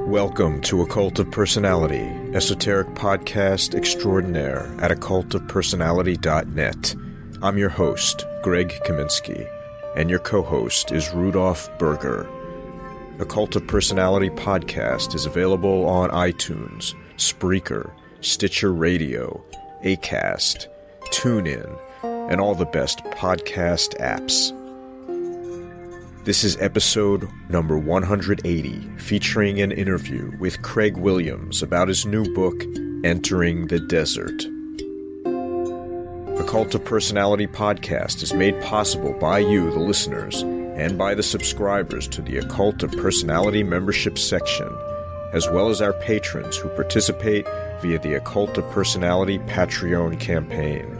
Welcome to Occult of Personality, esoteric podcast extraordinaire at occultofpersonality.net. I'm your host, Greg Kaminsky, and your co-host is Rudolf Berger. Occult of Personality podcast is available on iTunes, Spreaker, Stitcher Radio, Acast, TuneIn, and all the best podcast apps. This is episode number 180, featuring an interview with Craig Williams about his new book, Entering the Desert. Occult of Personality podcast is made possible by you, the listeners, and by the subscribers to the Occult of Personality membership section, as well as our patrons who participate via the Occult of Personality Patreon campaign.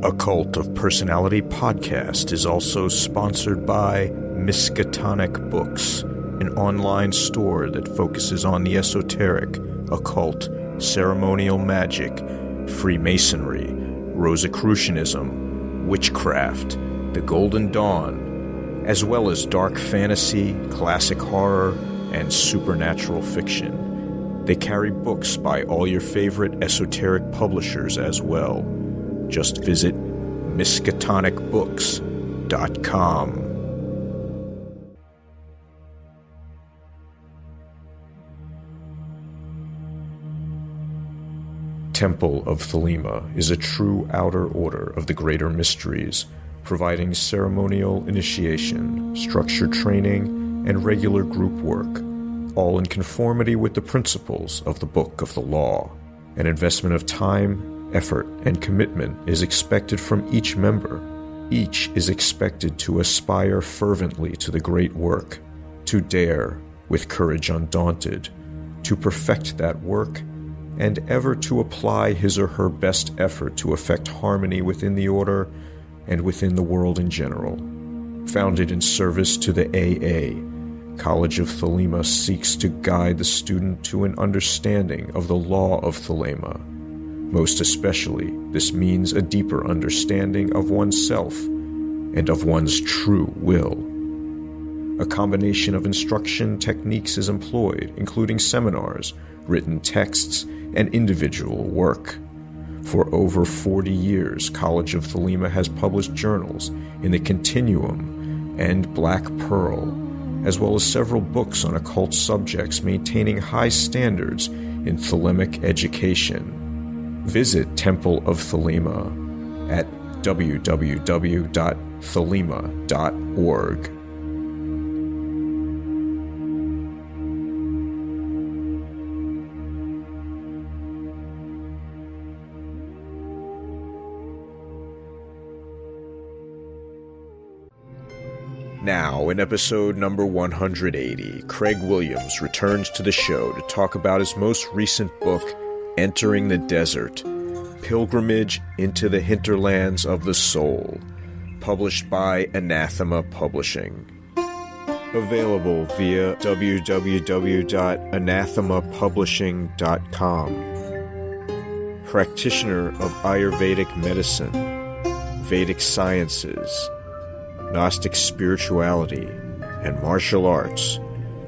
Occult of Personality podcast is also sponsored by Miskatonic Books, an online store that focuses on the esoteric, occult, ceremonial magic, Freemasonry, Rosicrucianism, witchcraft, the Golden Dawn, as well as dark fantasy, classic horror, and supernatural fiction. They carry books by all your favorite esoteric publishers as well. Just visit miskatonicbooks.com. Temple of Thelema is a true outer order of the greater mysteries, providing ceremonial initiation, structured training, and regular group work, all in conformity with the principles of the Book of the Law. An investment of time, effort, and commitment is expected from each member. Each is expected to aspire fervently to the great work, to dare, with courage undaunted, to perfect that work, and ever to apply his or her best effort to effect harmony within the order and within the world in general. Founded in service to the AA, College of Thelema seeks to guide the student to an understanding of the law of Thelema. Most especially, this means a deeper understanding of oneself and of one's true will. A combination of instruction techniques is employed, including seminars, written texts, and individual work. For over 40 years, College of Thelema has published journals in the Continuum and Black Pearl, as well as several books on occult subjects maintaining high standards in Thelemic education. Visit Temple of Thelema at www.thelema.org. Now, in episode number 180, Craig Williams returns to the show to talk about his most recent book, Entering the Desert, Pilgrimage into the Hinterlands of the Soul, published by Anathema Publishing. Available via www.anathemapublishing.com. Practitioner of Ayurvedic Medicine, Vedic Sciences, Gnostic Spirituality, and Martial Arts,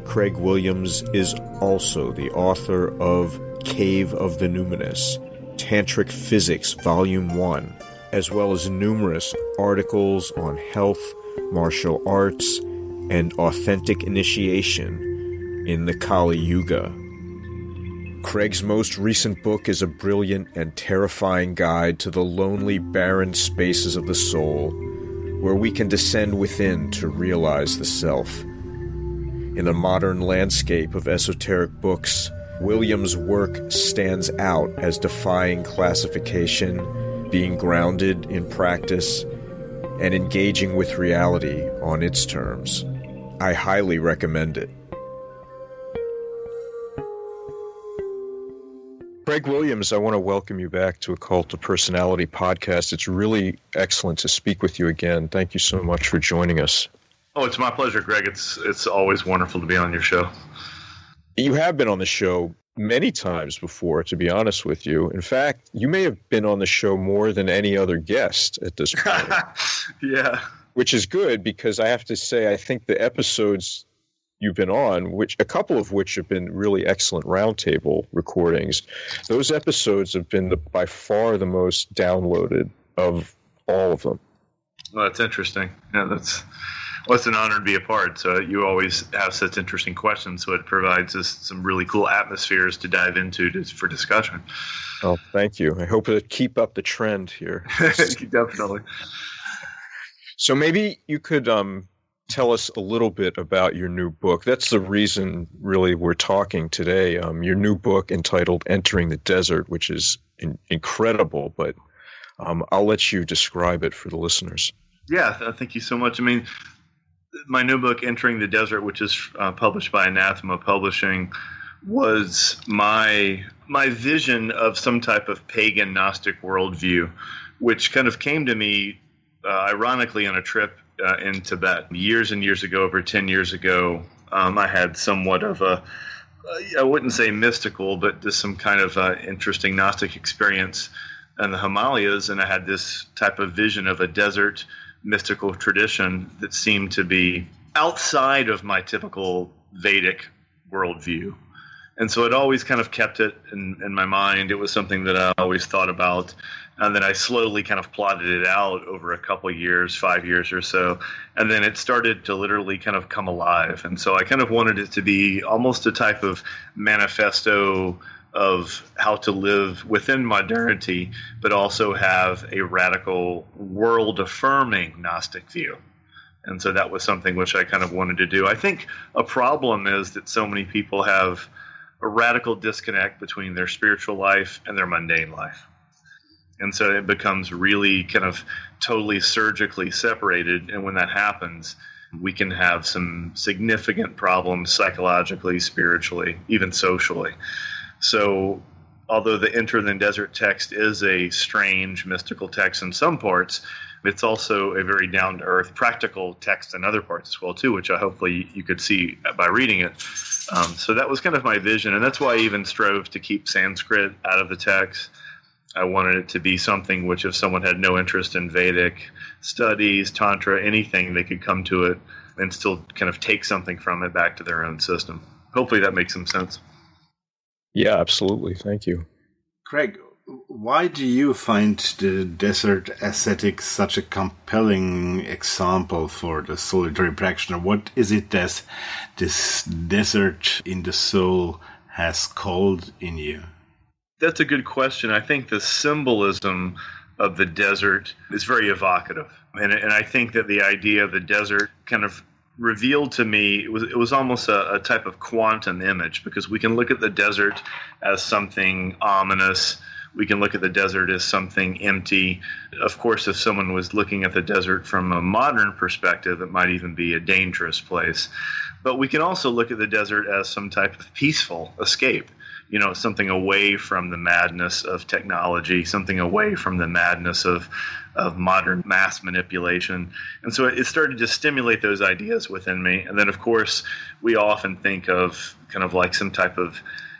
Craig Williams is also the author of Cave of the Numinous, Tantric Physics, Volume 1, as well as numerous articles on health, martial arts, and authentic initiation in the Kali Yuga. Craig's most recent book is a brilliant and terrifying guide to the lonely, barren spaces of the soul, where we can descend within to realize the self. In the modern landscape of esoteric books, Williams' work stands out as defying classification, being grounded in practice, and engaging with reality on its terms. I highly recommend it. Craig Williams, I want to welcome you back to Occult of Personality podcast. It's really excellent to speak with you again. Thank you so much for joining us. Oh, it's my pleasure, Greg. It's always wonderful to be on your show. You have been on the show many times before, to be honest with you. In fact, you may have been on the show more than any other guest at this point. Yeah. Which is good, because I have to say, I think the episodes you've been on, which a couple of which have been really excellent roundtable recordings. Those episodes have been by far the most downloaded of all of them. Well, that's interesting. Yeah, it's an honor to be a part. So you always have such interesting questions. So it provides us some really cool atmospheres to dive into for discussion. Oh, thank you. I hope to keep up the trend here. Definitely. So maybe you could tell us a little bit about your new book. That's the reason, really, we're talking today. Your new book entitled Entering the Desert, which is incredible, but I'll let you describe it for the listeners. Yeah, thank you so much. I mean, my new book, Entering the Desert, which is published by Anathema Publishing, was my vision of some type of pagan Gnostic worldview, which kind of came to me, ironically, on a trip in Tibet. Years and years ago, over 10 years ago, I had somewhat of I wouldn't say mystical, but just some kind of interesting Gnostic experience in the Himalayas, and I had this type of vision of a desert mystical tradition that seemed to be outside of my typical Vedic worldview. And so it always kind of kept it in my mind. It was something that I always thought about. And then I slowly kind of plotted it out over a couple of years, 5 years or so. And then it started to literally kind of come alive. And so I kind of wanted it to be almost a type of manifesto of how to live within modernity, but also have a radical world-affirming Gnostic view. And so that was something which I kind of wanted to do. I think a problem is that so many people have a radical disconnect between their spiritual life and their mundane life. And so it becomes really kind of totally surgically separated. And when that happens, we can have some significant problems psychologically, spiritually, even socially. So although the Enter the Desert text is a strange, mystical text in some parts, it's also a very down-to-earth, practical text in other parts as well, too, which hopefully you could see by reading it. So that was kind of my vision, and that's why I even strove to keep Sanskrit out of the text. I wanted it to be something which, if someone had no interest in Vedic studies, Tantra, anything, they could come to it and still kind of take something from it back to their own system. Hopefully that makes some sense. Yeah, absolutely. Thank you. Craig, why do you find the desert ascetic such a compelling example for the solitary practitioner? What is it that this desert in the soul has called in you? That's a good question. I think the symbolism of the desert is very evocative. And I think that the idea of the desert kind of revealed to me, it was almost a type of quantum image, because we can look at the desert as something ominous. We can look at the desert as something empty. Of course, if someone was looking at the desert from a modern perspective, it might even be a dangerous place. But we can also look at the desert as some type of peaceful escape. You know, something away from the madness of technology, something away from the madness of modern mass manipulation. And so it started to stimulate those ideas within me. And then, of course, we often think of kind of like some type of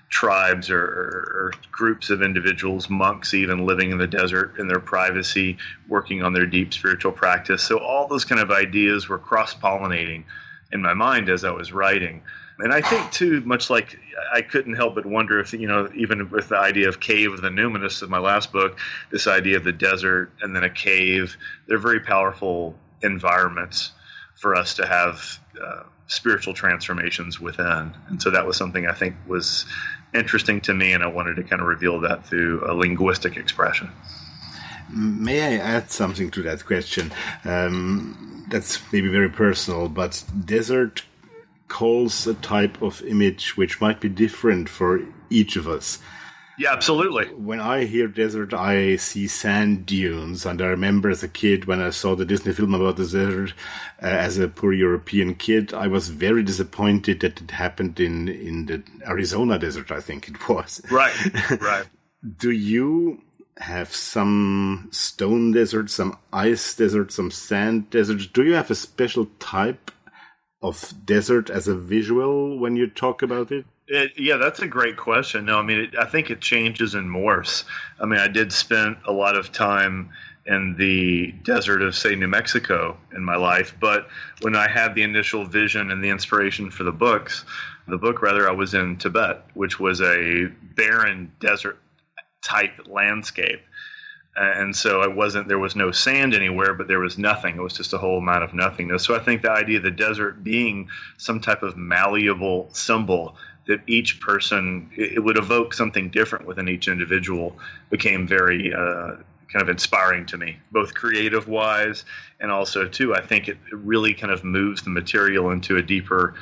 tribes or groups of individuals, monks even, living in the desert in their privacy, working on their deep spiritual practice. So all those kind of ideas were cross-pollinating in my mind as I was writing. And I think, too, much like I couldn't help but wonder if, you know, even with the idea of Cave of the Numinous of my last book, this idea of the desert and then a cave, they're very powerful environments for us to have spiritual transformations within. And so that was something I think was interesting to me, and I wanted to kind of reveal that through a linguistic expression. May I add something to that question? That's maybe very personal, but desert calls a type of image which might be different for each of us. Yeah, absolutely. When I hear desert, I see sand dunes, and I remember as a kid when I saw the Disney film about the desert, as a poor European kid, I was very disappointed that it happened in the Arizona desert, I think it was. Right. Do you have some stone desert, some ice desert, some sand desert? Do you have a special type of desert as a visual when you talk about it? Yeah, that's a great question. No, I mean, I think it changes and morphs. I mean, I did spend a lot of time in the desert of, say, New Mexico in my life. But when I had the initial vision and the inspiration for the book, I was in Tibet, which was a barren desert type landscape. And so there was no sand anywhere, but there was nothing. It was just a whole amount of nothingness. So I think the idea of the desert being some type of malleable symbol that each person, it would evoke something different within each individual, became very kind of inspiring to me, both creative-wise and also, too, I think it really kind of moves the material into a deeper,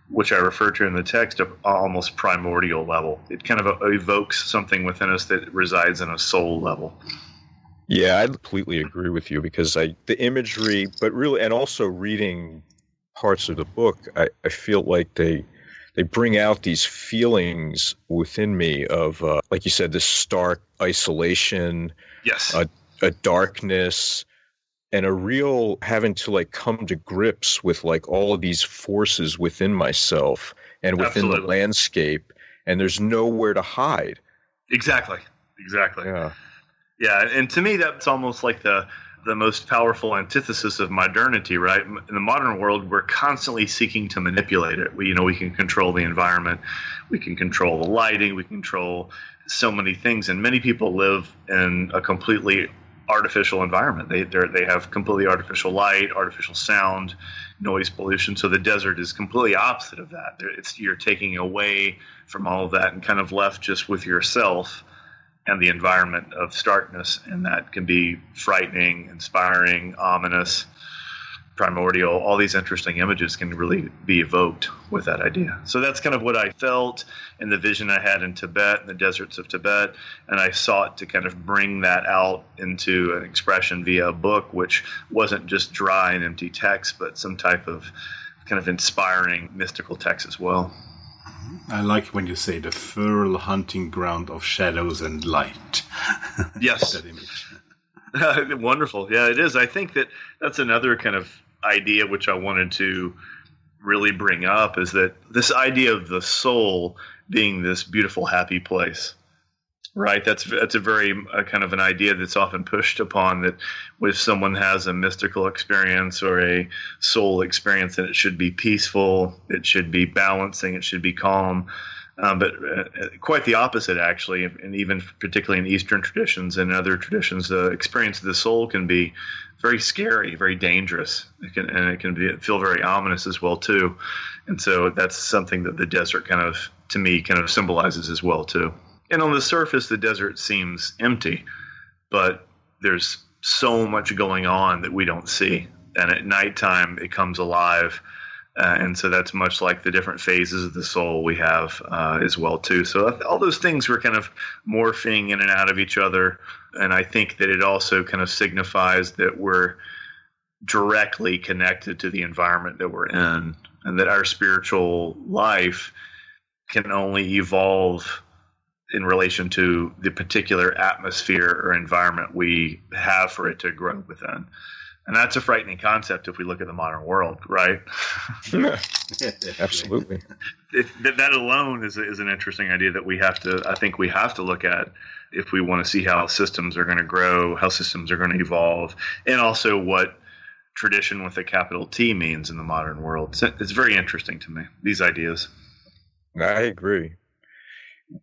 which I refer to in the text, of almost primordial level. It kind of evokes something within us that resides in a soul level. Yeah, I completely agree with you, because the imagery, but really, and also reading parts of the book, I feel like they bring out these feelings within me of, like you said, this stark isolation, yes, a darkness, and a real having to like come to grips with like all of these forces within myself and within the landscape, and there's nowhere to hide. Exactly. Yeah, and to me, that's almost like the most powerful antithesis of modernity, right? In the modern world, we're constantly seeking to manipulate it. We can control the environment, we can control the lighting, we can control so many things, and many people live in a completely artificial environment. They have completely artificial light, artificial sound, noise pollution. So the desert is completely opposite of that. You're taking away from all of that and kind of left just with yourself and the environment of starkness, and that can be frightening, inspiring, ominous, primordial. All these interesting images can really be evoked with that idea. So that's kind of what I felt in the vision I had in Tibet, in the deserts of Tibet, and I sought to kind of bring that out into an expression via a book, which wasn't just dry and empty text, but some type of kind of inspiring mystical text as well. I like when you say the feral hunting ground of shadows and light. Yes. That image. Wonderful. Yeah, it is. I think that's another kind of idea which I wanted to really bring up, is that this idea of the soul being this beautiful, happy place. Right, that's a very kind of an idea that's often pushed upon, that if someone has a mystical experience or a soul experience, that it should be peaceful, it should be balancing, it should be calm. But quite the opposite, actually, and even particularly in Eastern traditions and other traditions, the experience of the soul can be very scary, very dangerous, it can feel very ominous as well too. And so that's something that the desert to me symbolizes as well too. And on the surface, the desert seems empty, but there's so much going on that we don't see. And at nighttime, it comes alive. And so that's much like the different phases of the soul we have as well, too. So all those things were kind of morphing in and out of each other. And I think that it also kind of signifies that we're directly connected to the environment that we're in, and that our spiritual life can only evolve in relation to the particular atmosphere or environment we have for it to grow within. And that's a frightening concept if we look at the modern world, right? Absolutely. That alone is an interesting idea that I think we have to look at if we want to see how systems are going to grow, how systems are going to evolve, and also what tradition with a capital T means in the modern world. It's very interesting to me, these ideas. I agree.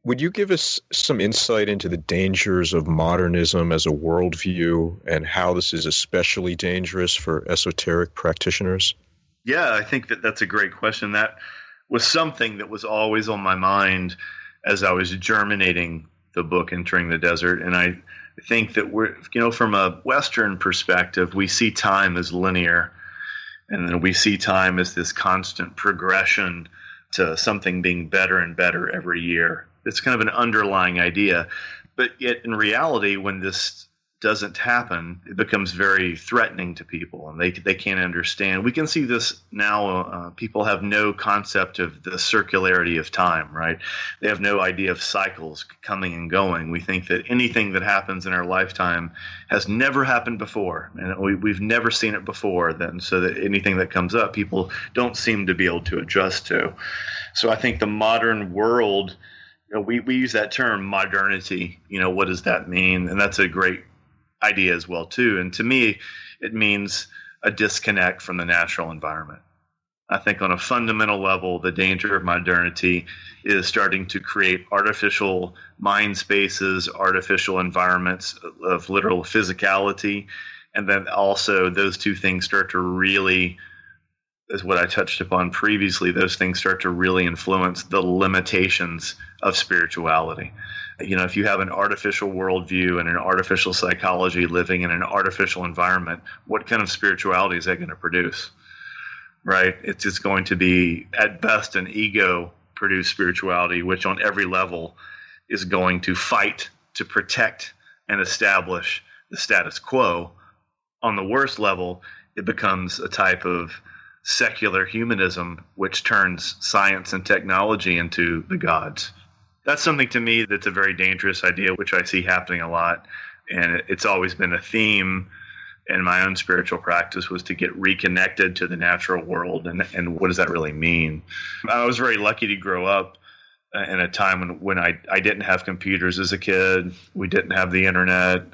Would you give us some insight into the dangers of modernism as a worldview, and how this is especially dangerous for esoteric practitioners? Yeah, I think that's a great question. That was something that was always on my mind as I was germinating the book, Entering the Desert. And I think that from a Western perspective, we see time as linear, and then we see time as this constant progression to something being better and better every year. It's kind of an underlying idea. But yet in reality, when this doesn't happen, it becomes very threatening to people, and they can't understand. We can see this now. People have no concept of the circularity of time, right? They have no idea of cycles coming and going. We think that anything that happens in our lifetime has never happened before, and we've never seen it before then, so that anything that comes up, people don't seem to be able to adjust to. So I think the modern world, we use that term modernity. What does that mean? And that's a great idea as well, too. And to me, it means a disconnect from the natural environment. I think on a fundamental level, the danger of modernity is starting to create artificial mind spaces, artificial environments of literal physicality. And then also those two things start to really, as what I touched upon previously, those things start to really influence the limitations of spirituality. You know, if you have an artificial worldview and an artificial psychology living in an artificial environment, what kind of spirituality is that going to produce? Right? It's just going to be, at best, an ego-produced spirituality, which on every level is going to fight to protect and establish the status quo. On the worst level, it becomes a type of secular humanism, which turns science and technology into the gods. That's something to me that's a very dangerous idea, which I see happening a lot. And it's always been a theme in my own spiritual practice, was to get reconnected to the natural world. And what does that really mean? I was very lucky to grow up in a time when I didn't have computers as a kid. We didn't have the internet.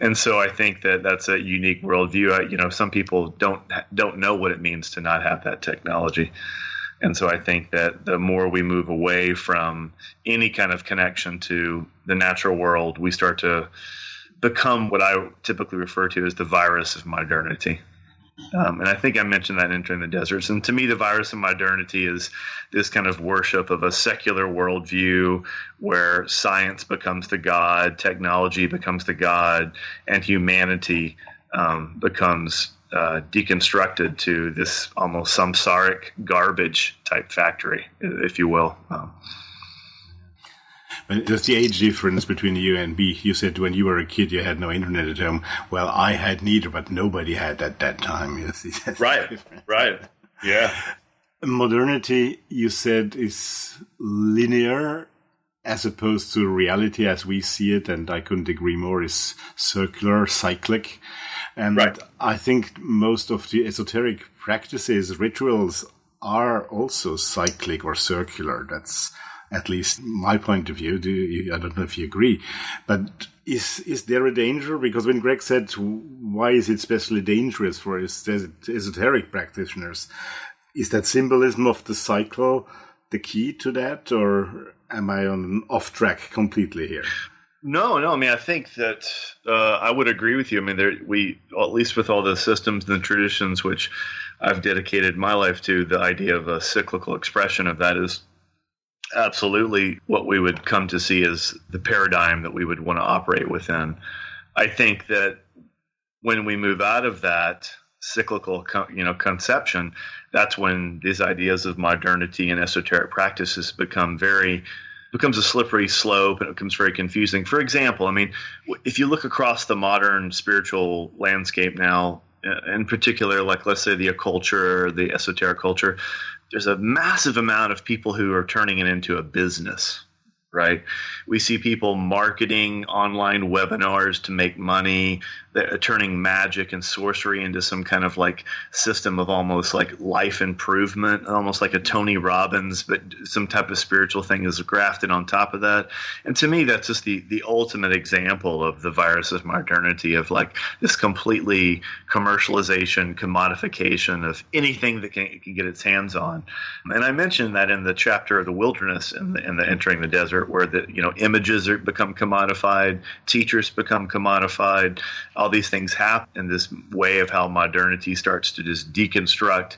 And so I think that that's a unique worldview. Some people don't know what it means to not have that technology. And so I think that the more we move away from any kind of connection to the natural world, we start to become what I typically refer to as the virus of modernity. And I think I mentioned that in Entering the Deserts. And to me, the virus of modernity is this kind of worship of a secular worldview where science becomes the god, technology becomes the god, and humanity becomes deconstructed to this almost samsaric garbage type factory, if you will. There's the age difference between you and me. You said when you were a kid you had no internet at home. Well, I had neither, but nobody had at that time. You see, Right. Yeah. Modernity, you said, is linear as opposed to reality as we see it, and I couldn't agree more, is circular, cyclic. And right. I think most of the esoteric practices, rituals, are also cyclic or circular. That's at least my point of view. I don't know if you agree. But is there a danger? Because when Greg said, why is it especially dangerous for esoteric practitioners? Is that symbolism of the cycle the key to that? Or am I off track completely here? No. I mean, I think that I would agree with you. I mean, we, at least with all the systems and the traditions which I've dedicated my life to, the idea of a cyclical expression of that is absolutely what we would come to see as the paradigm that we would want to operate within. I think that when we move out of that cyclical, conception, that's when these ideas of modernity and esoteric practices becomes a slippery slope, and it becomes very confusing. For example, I mean, if you look across the modern spiritual landscape now, in particular, like let's say the occult culture, the esoteric culture, there's a massive amount of people who are turning it into a business, right? We see people marketing online webinars to make money, turning magic and sorcery into some kind of like system of almost like life improvement, almost like a Tony Robbins, but some type of spiritual thing is grafted on top of that. And to me, that's just the ultimate example of the virus of modernity, of like this completely commercialization, commodification of anything that can get its hands on. And I mentioned that in the chapter of the wilderness and the Entering the Desert, where the images become commodified, teachers become commodified. All these things happen in this way of how modernity starts to just deconstruct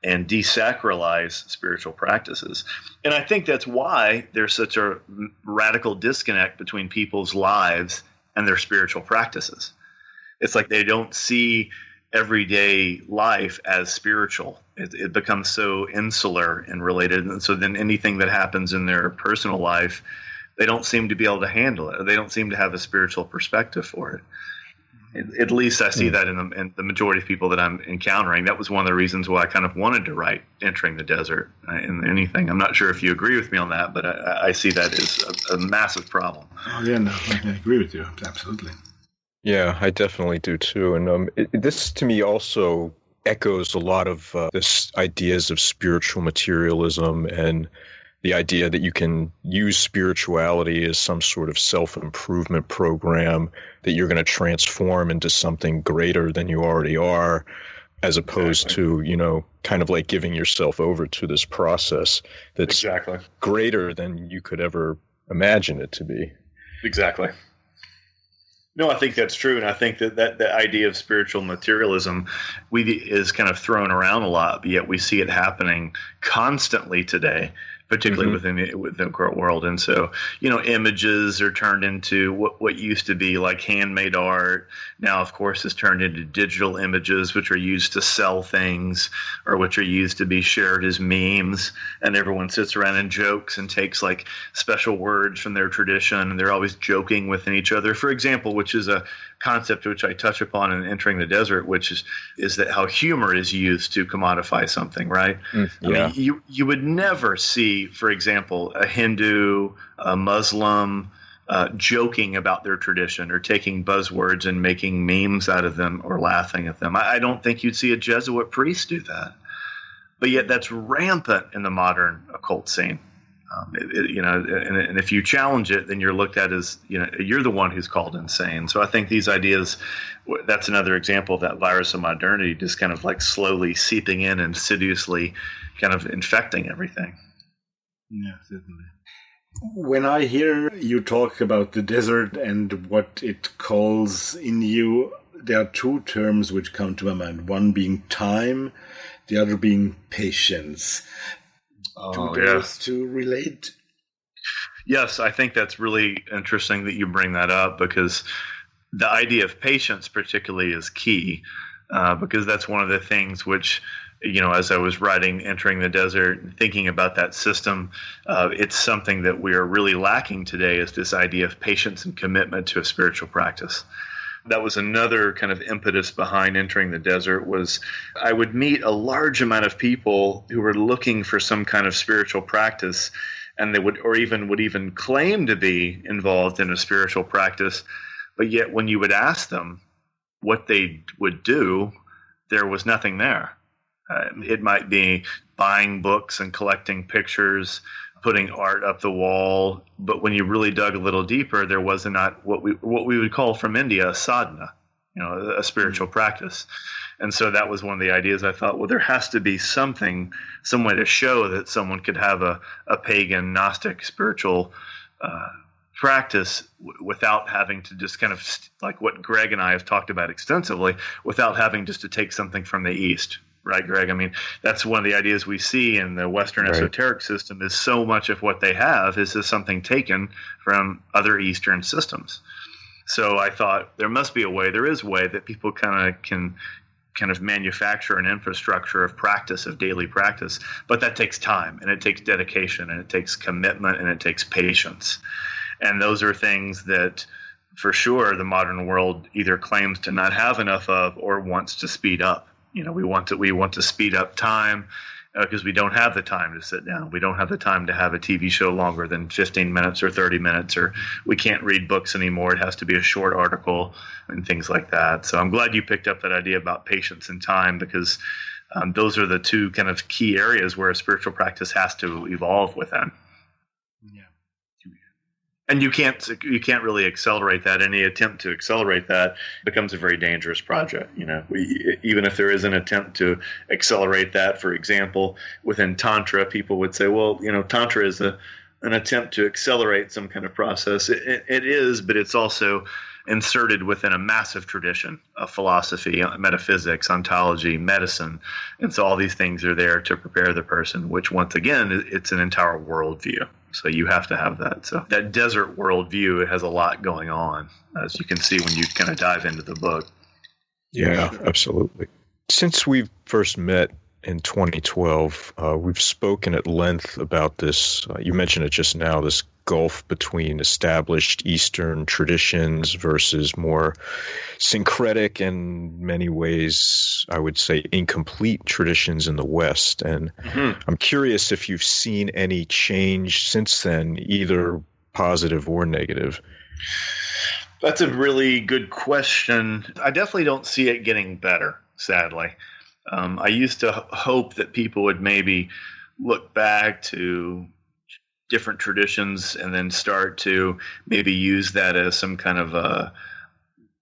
and desacralize spiritual practices. And I think that's why there's such a radical disconnect between people's lives and their spiritual practices. It's like they don't see everyday life as spiritual. It becomes so insular and related. And so then anything that happens in their personal life, they don't seem to be able to handle it. They don't seem to have a spiritual perspective for it. At least I see that in the majority of people that I'm encountering. That was one of the reasons why I kind of wanted to write Entering the Desert in anything. I'm not sure if you agree with me on that, but I see that as a massive problem. Oh, yeah, no, I agree with you. Absolutely. Yeah, I definitely do too. And this to me also echoes a lot of this ideas of spiritual materialism and the idea that you can use spirituality as some sort of self-improvement program that you're going to transform into something greater than you already are, as opposed to, kind of like giving yourself over to this process that's greater than you could ever imagine it to be. Exactly. No, I think that's true, and I think that the idea of spiritual materialism is kind of thrown around a lot, but yet we see it happening constantly today, particularly within the current world. And so, images are turned into what used to be like handmade art. Now, of course, is turned into digital images, which are used to sell things or which are used to be shared as memes. And everyone sits around and jokes and takes like special words from their tradition. And they're always joking within each other. For example, which is a concept which I touch upon in Entering the Desert, which is that how humor is used to commodify something, right? I mean, you would never see, for example, a Hindu, a Muslim joking about their tradition or taking buzzwords and making memes out of them or laughing at them. I don't think you'd see a Jesuit priest do that. But yet that's rampant in the modern occult scene. And if you challenge it, then you're looked at as, you're the one who's called insane. So I think these ideas, that's another example of that virus of modernity just kind of like slowly seeping in and insidiously kind of infecting everything. Yeah, certainly. When I hear you talk about the desert and what it calls in you, there are two terms which come to my mind. One being time, the other being patience. To those to relate? Yes, I think that's really interesting that you bring that up, because the idea of patience particularly is key, because that's one of the things which, as I was writing Entering the Desert and thinking about that system, it's something that we are really lacking today, is this idea of patience and commitment to a spiritual practice. That was another kind of impetus behind Entering the Desert. Was I would meet a large amount of people who were looking for some kind of spiritual practice, and they would even claim to be involved in a spiritual practice, but yet when you would ask them what they would do, there was nothing there. It might be buying books and collecting pictures, putting art up the wall, but when you really dug a little deeper, there was not what we would call from India a sadhana, a spiritual practice. And so that was one of the ideas. I thought, well, there has to be some way to show that someone could have a pagan Gnostic spiritual practice without having to just kind of, like what Greg and I have talked about extensively, without having just to take something from the East. Right, Greg? I mean, that's one of the ideas we see in the Western esoteric system, is so much of what they have is just something taken from other Eastern systems. So I thought there must be a way, there is a way that people can manufacture an infrastructure of practice, of daily practice, but that takes time, and it takes dedication, and it takes commitment, and it takes patience. And those are things that, for sure, the modern world either claims to not have enough of or wants to speed up. We want to speed up time because we don't have the time to sit down. We don't have the time to have a TV show longer than 15 minutes or 30 minutes, or we can't read books anymore. It has to be a short article and things like that. So I'm glad you picked up that idea about patience and time, because those are the two kind of key areas where a spiritual practice has to evolve within. Yeah. And you can't really accelerate that. Any attempt to accelerate that becomes a very dangerous project. Even if there is an attempt to accelerate that, for example, within Tantra, people would say, well, Tantra is an attempt to accelerate some kind of process. It is, but it's also inserted within a massive tradition of philosophy, metaphysics, ontology, medicine. And so all these things are there to prepare the person, which once again, it's an entire worldview. So you have to have that. So that desert worldview, it has a lot going on, as you can see when you kind of dive into the book. Yeah, absolutely. Since we first met in 2012, we've spoken at length about this. You mentioned it just now, this gulf between established Eastern traditions versus more syncretic and many ways, I would say, incomplete traditions in the West. And I'm curious if you've seen any change since then, either positive or negative. That's a really good question. I definitely don't see it getting better, sadly. I used to hope that people would maybe look back to different traditions and then start to maybe use that as some kind of a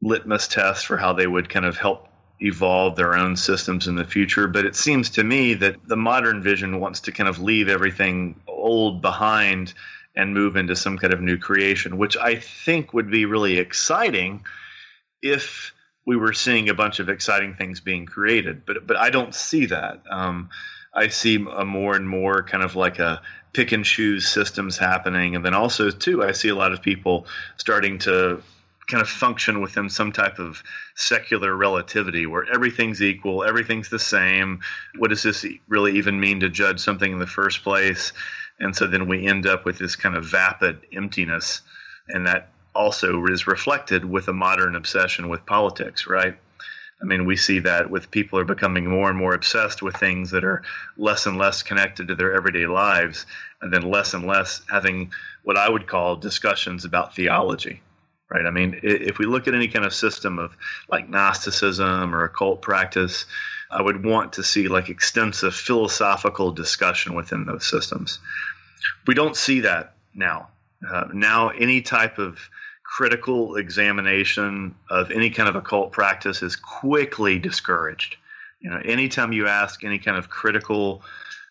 litmus test for how they would kind of help evolve their own systems in the future. But it seems to me that the modern vision wants to kind of leave everything old behind and move into some kind of new creation, which I think would be really exciting if we were seeing a bunch of exciting things being created. But I don't see that. I see a more and more kind of like a pick and choose systems happening. And then also, too, I see a lot of people starting to kind of function within some type of secular relativity where everything's equal, everything's the same. What does this really even mean to judge something in the first place? And so then we end up with this kind of vapid emptiness. And that also is reflected with a modern obsession with politics, right? I mean, we see that with people are becoming more and more obsessed with things that are less and less connected to their everyday lives, and then less and less having what I would call discussions about theology, right? I mean, if we look at any kind of system of like Gnosticism or occult practice, I would want to see like extensive philosophical discussion within those systems. We don't see that now. Now, any type of critical examination of any kind of occult practice is quickly discouraged. You know, anytime you ask any kind of critical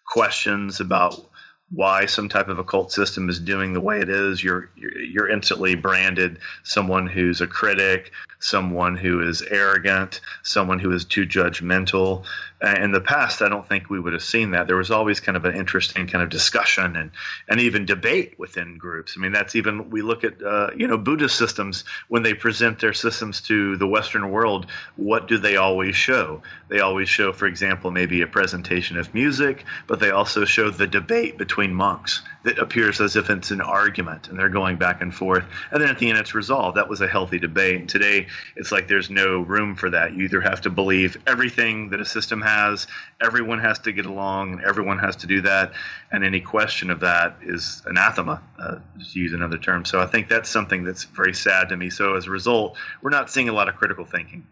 questions about why some type of occult system is doing the way it is, you're instantly branded someone who's a critic, someone who is arrogant, someone who is too judgmental. In the past, I don't think we would have seen that. There was always kind of an interesting kind of discussion and even debate within groups. I mean, that's even, we look at, Buddhist systems, when they present their systems to the Western world, what do they always show? They always show, for example, maybe a presentation of music, but they also show the debate between monks that appears as if it's an argument and they're going back and forth. And then at the end, it's resolved. That was a healthy debate. And today, it's like there's no room for that. You either have to believe everything that a system has, everyone has to get along, and everyone has to do that. And any question of that is anathema, to use another term. So I think that's something that's very sad to me. So as a result, we're not seeing a lot of critical thinking.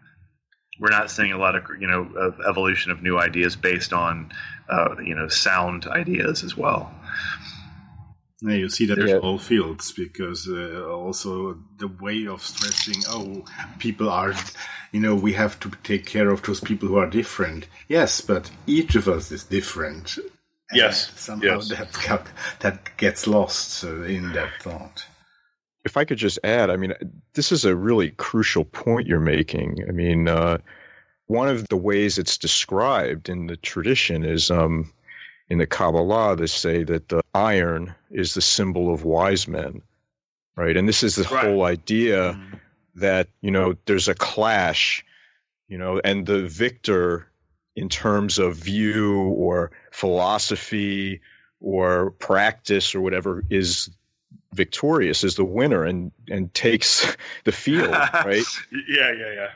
We're not seeing a lot of, of evolution of new ideas based on, sound ideas as well. Yeah, you see that in all fields, because also the way of stressing, people are, we have to take care of those people who are different. Yes, but each of us is different. And yes. Somehow that gets lost in that thought. If I could just add, I mean, this is a really crucial point you're making. I mean, one of the ways it's described in the tradition is in the Kabbalah, they say that the iron is the symbol of wise men, right? And this is the whole idea that, there's a clash, and the victor in terms of view or philosophy or practice or whatever is victorious, is the winner and takes the field, right? Yeah.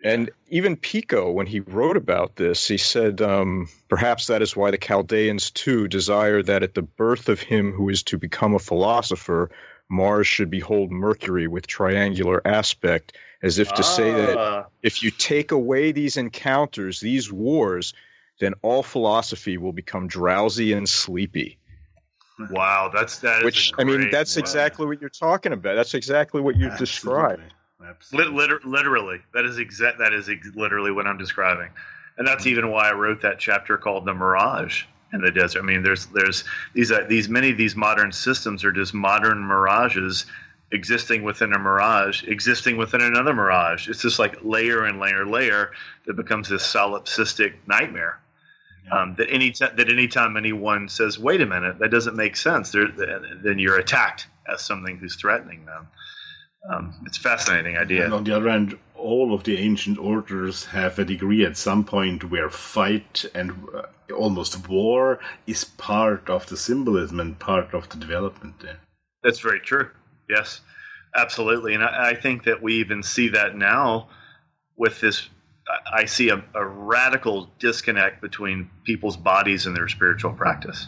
And even Pico, when he wrote about this, he said, perhaps that is why the Chaldeans too desire that at the birth of him who is to become a philosopher, Mars should behold Mercury with triangular aspect, as if to say that if you take away these encounters, these wars, then all philosophy will become drowsy and sleepy. Wow, that's exactly what you're talking about. That's exactly what you described. Literally, that is literally what I'm describing, and that's even why I wrote that chapter called "The Mirage in the Desert." I mean, there's many of these modern systems are just modern mirages existing within a mirage, existing within another mirage. It's just like layer and layer that becomes this solipsistic nightmare. That anytime anyone says, "Wait a minute, that doesn't make sense," then you're attacked as something who's threatening them. It's a fascinating idea. And on the other hand, all of the ancient orders have a degree at some point where fight and almost war is part of the symbolism and part of the development there. That's very true. Yes, absolutely. And I think that we even see that now with this. I see a radical disconnect between people's bodies and their spiritual practice.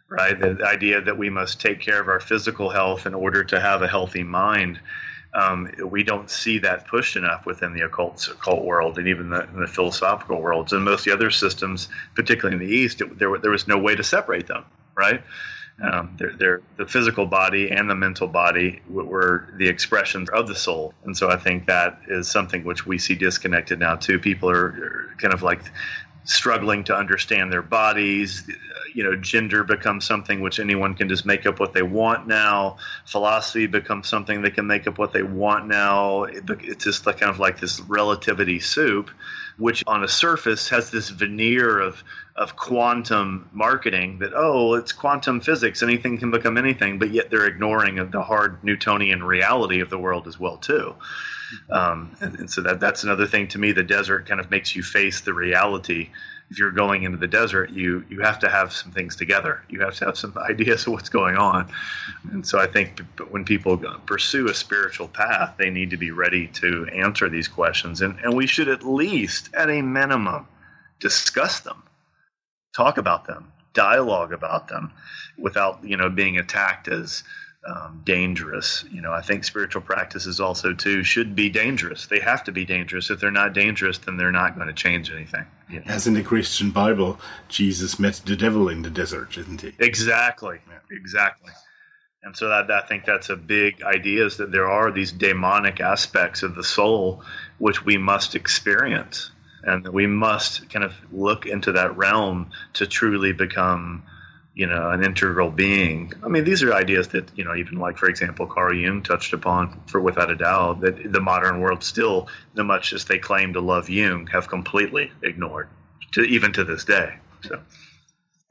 Right, the idea that we must take care of our physical health in order to have a healthy mind. We don't see that pushed enough within the occult world and even in the philosophical worlds. And most of the other systems, particularly in the East, there was no way to separate them. Right, The physical body and the mental body were the expressions of the soul. And so I think that is something which we see disconnected now too. People are kind of like struggling to understand their bodies. Gender becomes something which anyone can just make up what they want now. Philosophy becomes something they can make up what they want now. It's just like kind of like this relativity soup, which on a surface has this veneer of quantum marketing that, it's quantum physics, anything can become anything, but yet they're ignoring the hard Newtonian reality of the world as well too. And so that's another thing to me. The desert kind of makes you face the reality. If you're going into the desert, you have to have some things together. You have to have some ideas of what's going on. And so I think when people pursue a spiritual path, they need to be ready to answer these questions. And we should at least, at a minimum, discuss them, talk about them, dialogue about them without, being attacked as dangerous. I think spiritual practices also too should be dangerous. They have to be dangerous. If they're not dangerous, then they're not going to change anything. As in the Christian Bible, Jesus met the devil in the desert, isn't he? Exactly. And so I think that's a big idea, is that there are these demonic aspects of the soul which we must experience, and we must kind of look into that realm to truly become an integral being. I mean, these are ideas that, even like, for example, Carl Jung touched upon, for without a doubt, that the modern world still, no much as they claim to love Jung, have completely ignored, even to this day. So,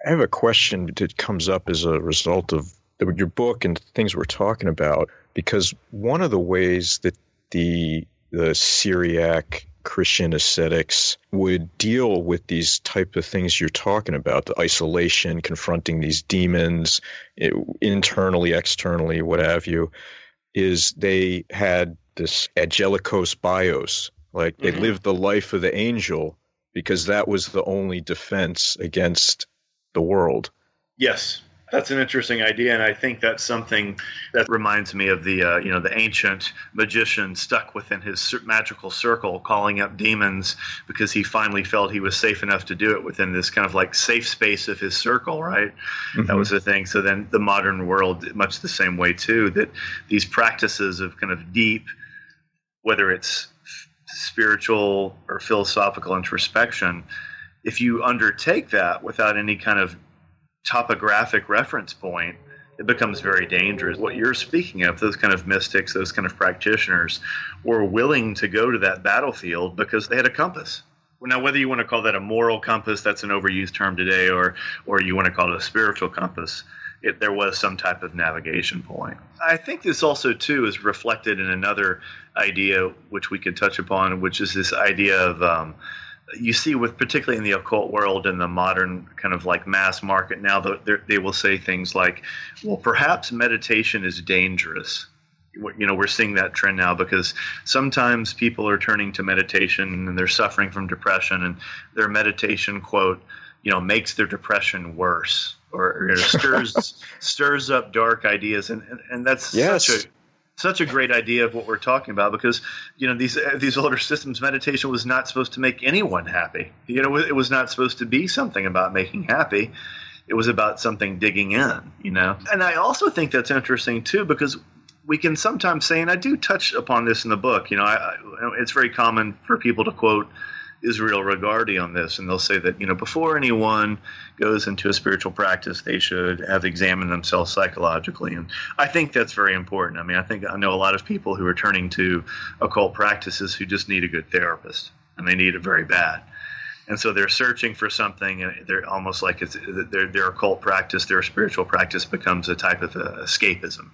I have a question that comes up as a result of your book and things we're talking about, because one of the ways that the Syriac Christian ascetics would deal with these type of things you're talking about, the isolation, confronting these demons, internally, externally, what have you, is they had this angelikos bios, like they lived the life of the angel because that was the only defense against the world. Yes. That's an interesting idea, and I think that's something that reminds me of the the ancient magician stuck within his magical circle, calling up demons because he finally felt he was safe enough to do it within this kind of like safe space of his circle, right? Mm-hmm. That was the thing. So then the modern world, much the same way too, that these practices of kind of deep, whether it's spiritual or philosophical introspection, if you undertake that without any kind of topographic reference point, it becomes very dangerous. What you're speaking of, those kind of mystics, those kind of practitioners, were willing to go to that battlefield because they had a compass. Now, whether you want to call that a moral compass, that's an overused term today, or you want to call it a spiritual compass, there was some type of navigation point. I think this also, too, is reflected in another idea which we could touch upon, which is this idea of you see with particularly in the occult world and the modern kind of like mass market now, they will say things like, well, perhaps meditation is dangerous. We're seeing that trend now because sometimes people are turning to meditation and they're suffering from depression, and their meditation, quote, makes their depression worse, or stirs up dark ideas. And that's such a great idea of what we're talking about, because these older systems, meditation was not supposed to make anyone happy. It was not supposed to be something about making happy. It was about something digging in. And I also think that's interesting too, because we can sometimes say, and I do touch upon this in the book, it's very common for people to quote Israel Regardie on this, and they'll say that before anyone goes into a spiritual practice, they should have examined themselves psychologically, and I think that's very important. I mean, I know a lot of people who are turning to occult practices who just need a good therapist, and they need it very bad, and so they're searching for something, and they're almost like their occult practice, their spiritual practice becomes a type of escapism.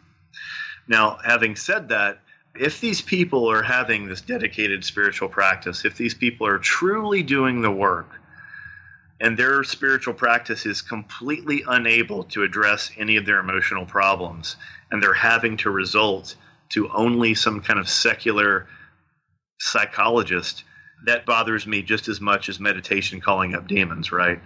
Now, having said that, if these people are having this dedicated spiritual practice, if these people are truly doing the work, and their spiritual practice is completely unable to address any of their emotional problems, and they're having to resort to only some kind of secular psychologist, that bothers me just as much as meditation calling up demons, right?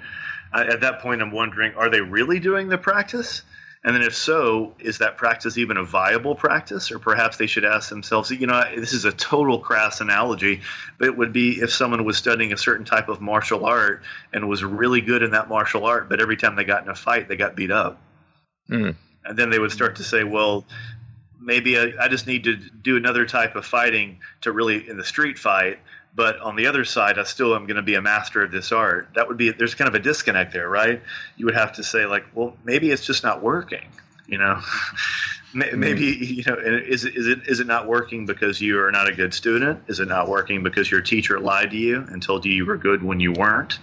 At that point, I'm wondering, are they really doing the practice? And then if so, is that practice even a viable practice? Or perhaps they should ask themselves, this is a total crass analogy, but it would be if someone was studying a certain type of martial art and was really good in that martial art, but every time they got in a fight, they got beat up. Mm. And then they would start to say, well, maybe I just need to do another type of fighting to really in the street fight. But on the other side, I still am going to be a master of this art. That would be, there's kind of a disconnect there, right? You would have to say like, well, maybe it's just not working, you know? Maybe, you know, is it not working because you are not a good student? Is it not working because your teacher lied to you and told you were good when you weren't?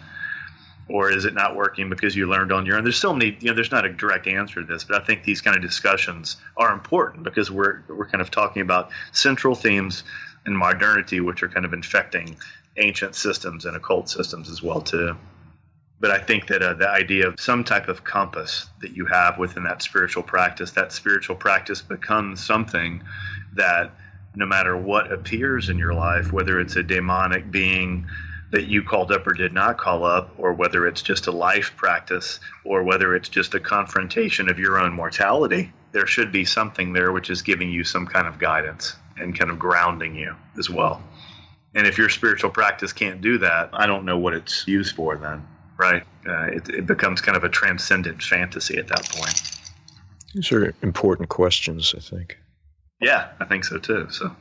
Or is it not working because you learned on your own? There's so many, you know, there's not a direct answer to this, but I think these kind of discussions are important because we're kind of talking about central themes in modernity, which are kind of infecting ancient systems and occult systems as well too. But I think that the idea of some type of compass that you have within that spiritual practice becomes something that no matter what appears in your life, whether it's a demonic being that you called up or did not call up, or whether it's just a life practice, or whether it's just a confrontation of your own mortality, there should be something there which is giving you some kind of guidance and kind of grounding you as well. And if your spiritual practice can't do that, I don't know what it's used for then, right? It becomes kind of a transcendent fantasy at that point. These are important questions, I think. Yeah, I think so too. So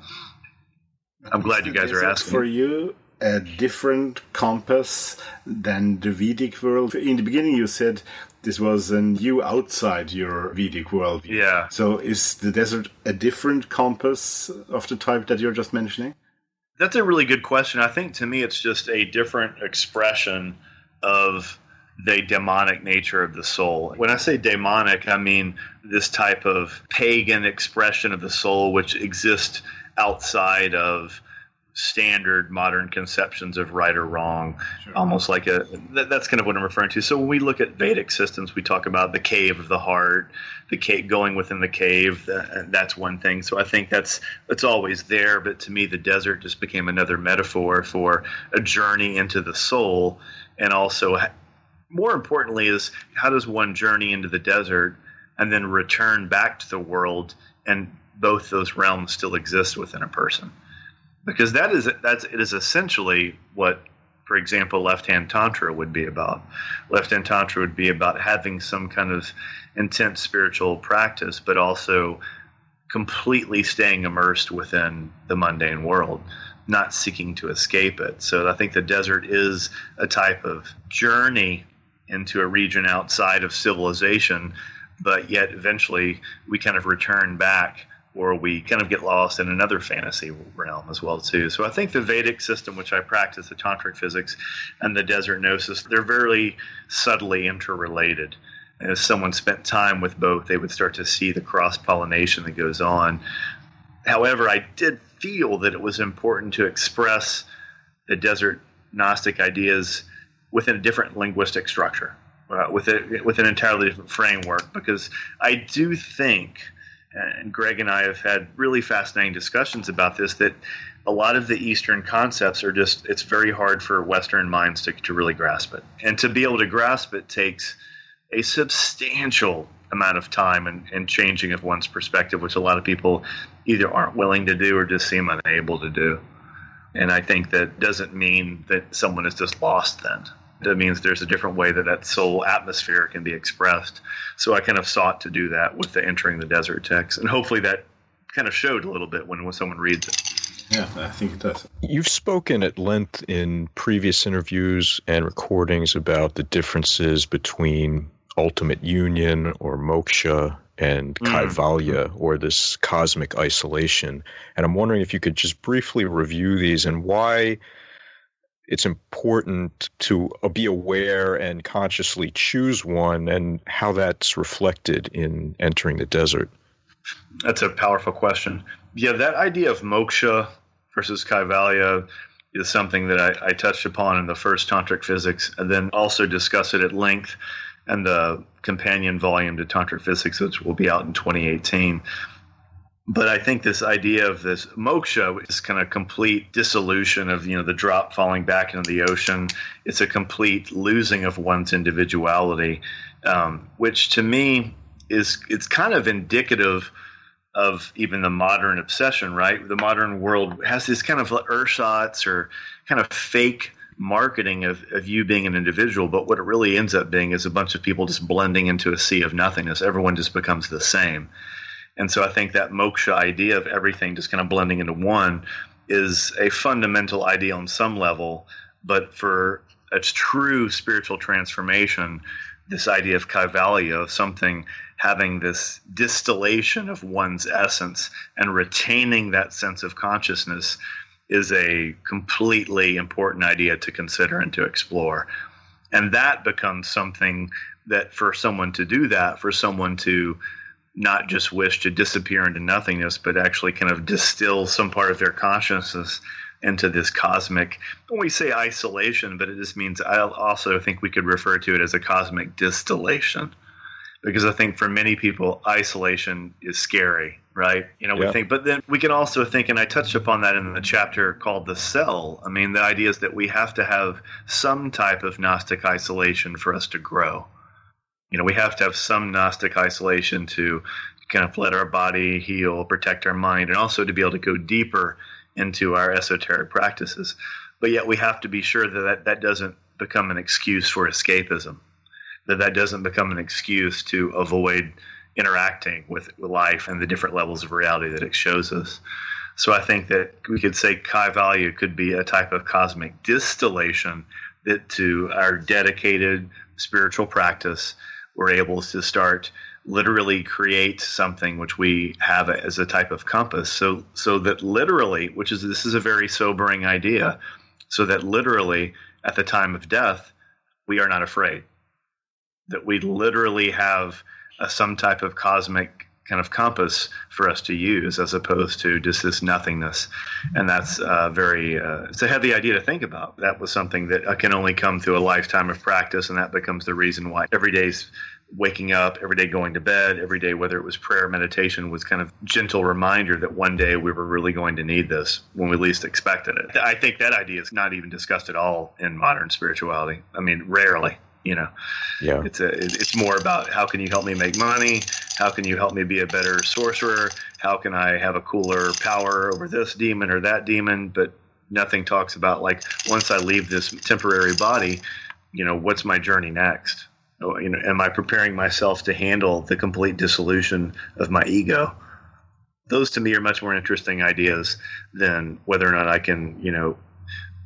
I'm glad you guys are asking. For you, a different compass than the Vedic world? In the beginning, you said this was a new outside your Vedic worldview. Yeah. So is the desert a different compass of the type that you're just mentioning? That's a really good question. I think to me it's just a different expression of the demonic nature of the soul. When I say demonic, I mean this type of pagan expression of the soul which exists outside of standard modern conceptions of right or wrong. Sure. Almost like that's kind of what I'm referring to. So when we look at Vedic systems, we talk about the cave of the heart, the cave, going within the cave. That's one thing. So I think it's always there. But to me, the desert just became another metaphor for a journey into the soul. And also, more importantly, is how does one journey into the desert and then return back to the world, and both those realms still exist within a person? Because it is essentially what, for example, left-hand tantra would be about. Left-hand tantra would be about having some kind of intense spiritual practice, but also completely staying immersed within the mundane world, not seeking to escape it. So I think the desert is a type of journey into a region outside of civilization, but yet eventually we kind of return back, or we kind of get lost in another fantasy realm as well too. So I think the Vedic system, which I practice, the Tantric Physics, and the Desert Gnosis, they're very subtly interrelated. And if someone spent time with both, they would start to see the cross-pollination that goes on. However, I did feel that it was important to express the desert Gnostic ideas within a different linguistic structure, with an entirely different framework, because I do think, and Greg and I have had really fascinating discussions about this, that a lot of the Eastern concepts are just, it's very hard for Western minds to really grasp it. And to be able to grasp it takes a substantial amount of time and changing of one's perspective, which a lot of people either aren't willing to do or just seem unable to do. And I think that doesn't mean that someone is just lost then. That means there's a different way that soul atmosphere can be expressed. So I kind of sought to do that with the Entering the Desert text. And hopefully that kind of showed a little bit when someone reads it. Yeah, I think it does. You've spoken at length in previous interviews and recordings about the differences between ultimate union or moksha and kaivalya, or this cosmic isolation. And I'm wondering if you could just briefly review these and why it's important to be aware and consciously choose one, and how that's reflected in Entering the Desert. That's a powerful question. Yeah, that idea of moksha versus kaivalya is something that I touched upon in the first Tantric Physics, and then also discuss it at length in the companion volume to Tantric Physics, which will be out in 2018. But I think this idea of this moksha is kind of complete dissolution of, the drop falling back into the ocean. It's a complete losing of one's individuality, which to me it's kind of indicative of even the modern obsession, right? The modern world has this kind of ersatz or kind of fake marketing of you being an individual, but what it really ends up being is a bunch of people just blending into a sea of nothingness. Everyone just becomes the same. And so I think that moksha idea of everything just kind of blending into one is a fundamental idea on some level, but for a true spiritual transformation, this idea of kaivalya, of something having this distillation of one's essence and retaining that sense of consciousness, is a completely important idea to consider and to explore. And that becomes something that for someone to do that, for someone to not just wish to disappear into nothingness, but actually kind of distill some part of their consciousness into this cosmic, when we say isolation, but it just means, I also think we could refer to it as a cosmic distillation. Because I think for many people, isolation is scary, right? We think, but then we can also think, and I touched upon that in the chapter called The Cell. I mean, the idea is that we have to have some type of Gnostic isolation for us to grow. We have to have some Gnostic isolation to kind of let our body heal, protect our mind, and also to be able to go deeper into our esoteric practices. But yet we have to be sure that doesn't become an excuse for escapism, that doesn't become an excuse to avoid interacting with life and the different levels of reality that it shows us. So I think that we could say kaivalya could be a type of cosmic distillation that to our dedicated spiritual practice, we're able to start literally create something which we have as a type of compass. So that literally, this is a very sobering idea, so that literally at the time of death, we are not afraid. That we literally have some type of cosmic kind of compass for us to use, as opposed to just this nothingness. And that's it's a heavy idea to think about. That was something that can only come through a lifetime of practice, and that becomes the reason why every day's waking up, every day going to bed, every day, whether it was prayer or meditation, was kind of gentle reminder that one day we were really going to need this when we least expected it. I think that idea is not even discussed at all in modern spirituality. I mean, rarely. Yeah. It's more about, how can you help me make money? How can you help me be a better sorcerer? How can I have a cooler power over this demon or that demon? But nothing talks about, like, once I leave this temporary body, what's my journey next? Am I preparing myself to handle the complete dissolution of my ego? Those to me are much more interesting ideas than whether or not I can,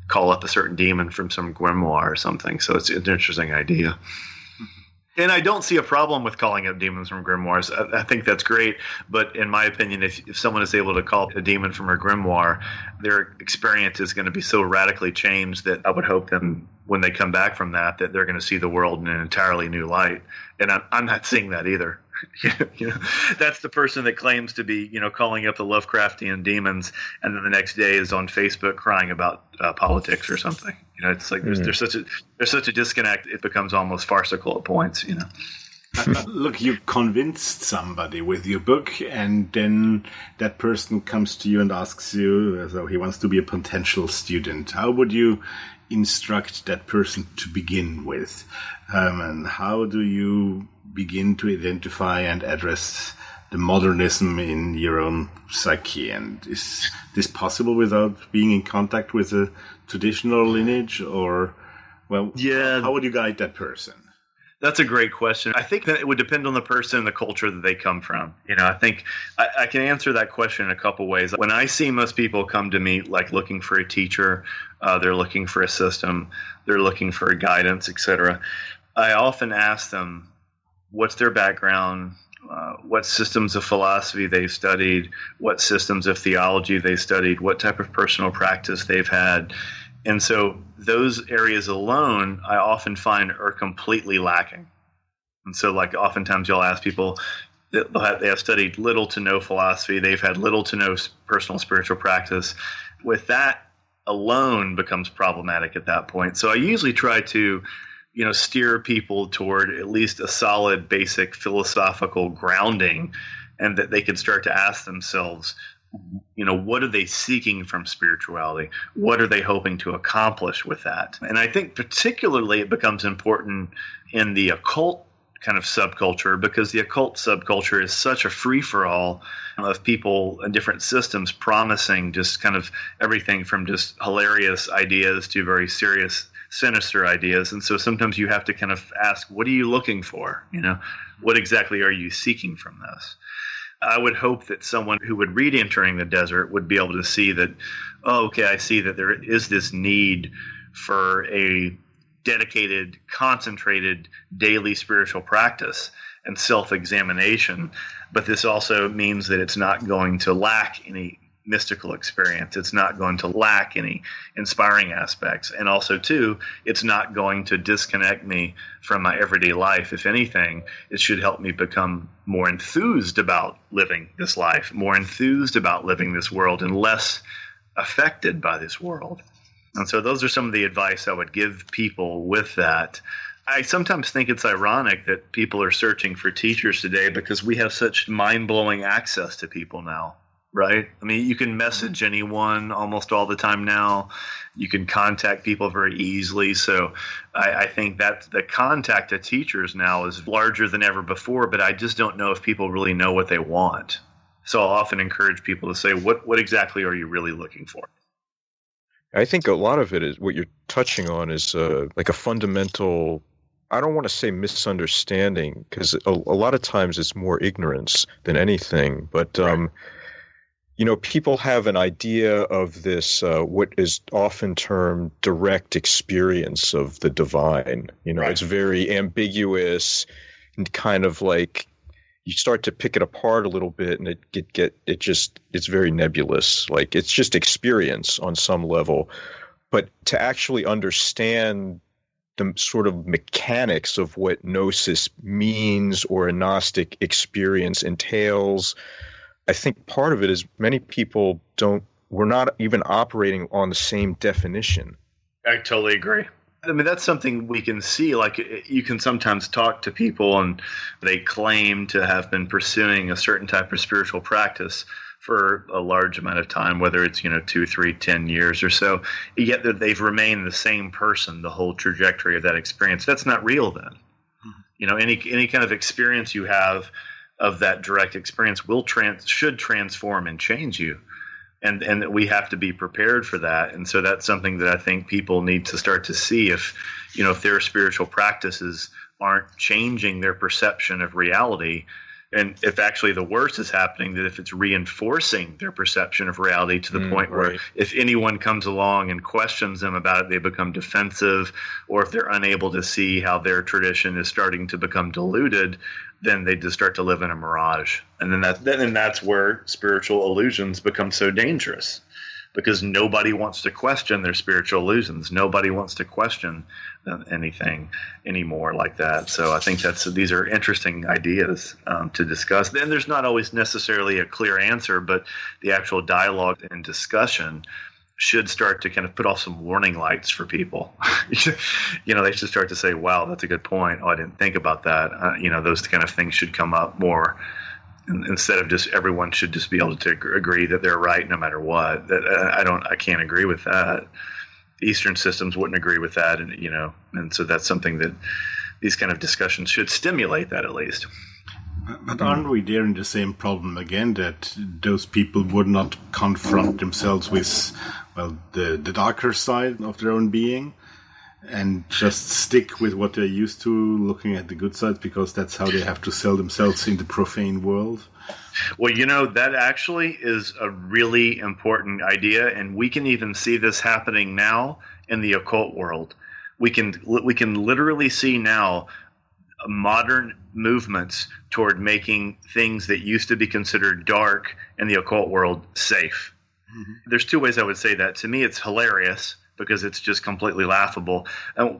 call up a certain demon from some grimoire or something. So it's an interesting idea. And I don't see a problem with calling up demons from grimoires. I think that's great. But in my opinion, if someone is able to call a demon from a grimoire, their experience is going to be so radically changed that I would hope them, when they come back from that they're going to see the world in an entirely new light. And I'm not seeing that either. That's the person that claims to be, calling up the Lovecraftian demons, and then the next day is on Facebook crying about politics or something. It's like there's such a disconnect. It becomes almost farcical at points. Look, you convinced somebody with your book, and then that person comes to you and asks you, so he wants to be a potential student. How would you instruct that person to begin with? And how do you begin to identify and address the modernism in your own psyche? And is this possible without being in contact with a traditional lineage? Or, how would you guide that person? That's a great question. I think that it would depend on the person and the culture that they come from. I think I can answer that question in a couple ways. When I see most people come to me like looking for a teacher, they're looking for a system, they're looking for guidance, etc. I often ask them, what's their background, what systems of philosophy they've studied, what systems of theology they've studied, what type of personal practice they've had. And so those areas alone, I often find are completely lacking. And so, like, oftentimes you'll ask people, they have studied little to no philosophy, they've had little to no personal spiritual practice. With that alone becomes problematic at that point. So I usually try to steer people toward at least a solid basic philosophical grounding, and that they can start to ask themselves, what are they seeking from spirituality? What are they hoping to accomplish with that? And I think particularly it becomes important in the occult kind of subculture, because the occult subculture is such a free-for-all of people and different systems promising just kind of everything from just hilarious ideas to very serious, sinister ideas. And so sometimes you have to kind of ask, what are you looking for? What exactly are you seeking from this? I would hope that someone who would read Entering the Desert would be able to see that, oh, okay, I see that there is this need for a dedicated, concentrated daily spiritual practice and self-examination, but this also means that it's not going to lack any mystical experience. It's not going to lack any inspiring aspects. And also, too, it's not going to disconnect me from my everyday life. If anything, it should help me become more enthused about living this life, more enthused about living this world, and less affected by this world. And so those are some of the advice I would give people with that. I sometimes think it's ironic that people are searching for teachers today because we have such mind-blowing access to people now, right? I mean, you can message anyone almost all the time now. You can contact people very easily. So I think that the contact of teachers now is larger than ever before, but I just don't know if people really know what they want. So I'll often encourage people to say, what exactly are you really looking for? I think a lot of it is what you're touching on is like a fundamental, I don't want to say misunderstanding, because a lot of times it's more ignorance than anything. But, Right. People have an idea of this, what is often termed direct experience of the divine. Right. It's very ambiguous and kind of like, you start to pick it apart a little bit, and it's very nebulous. Like, it's just experience on some level. But to actually understand the sort of mechanics of what gnosis means or a Gnostic experience entails, I think part of it is many people we're not even operating on the same definition. I totally agree. I mean, that's something we can see. Like, you can sometimes talk to people and they claim to have been pursuing a certain type of spiritual practice for a large amount of time, whether it's, 2, 3, 10 years or so, yet they've remained the same person the whole trajectory of that experience. That's not real then. Any kind of experience you have of that direct experience should transform and change you. And we have to be prepared for that. And so that's something that I think people need to start to see if their spiritual practices aren't changing their perception of reality. And if actually the worst is happening, that if it's reinforcing their perception of reality to the point where if anyone comes along and questions them about it, they become defensive, or if they're unable to see how their tradition is starting to become diluted, then they just start to live in a mirage. And then that's where spiritual illusions become so dangerous, because nobody wants to question their spiritual illusions. Nobody wants to question anything anymore like that. So I think these are interesting ideas to discuss. Then there's not always necessarily a clear answer, but the actual dialogue and discussion should start to kind of put off some warning lights for people. They should start to say, wow, that's a good point. Oh, I didn't think about that. Those kind of things should come up more. Instead of just everyone should just be able to agree that they're right no matter what. I can't agree with that. Eastern systems wouldn't agree with that, and so that's something that these kind of discussions should stimulate that at least. But aren't we there in the same problem again, that those people would not confront themselves with, the darker side of their own being, and just stick with what they're used to, looking at the good sides, because that's how they have to sell themselves in the profane world? Well, that actually is a really important idea, and we can even see this happening now in the occult world. We can literally see now modern movements toward making things that used to be considered dark in the occult world safe. Mm-hmm. There's two ways I would say that. To me, it's hilarious, because it's just completely laughable,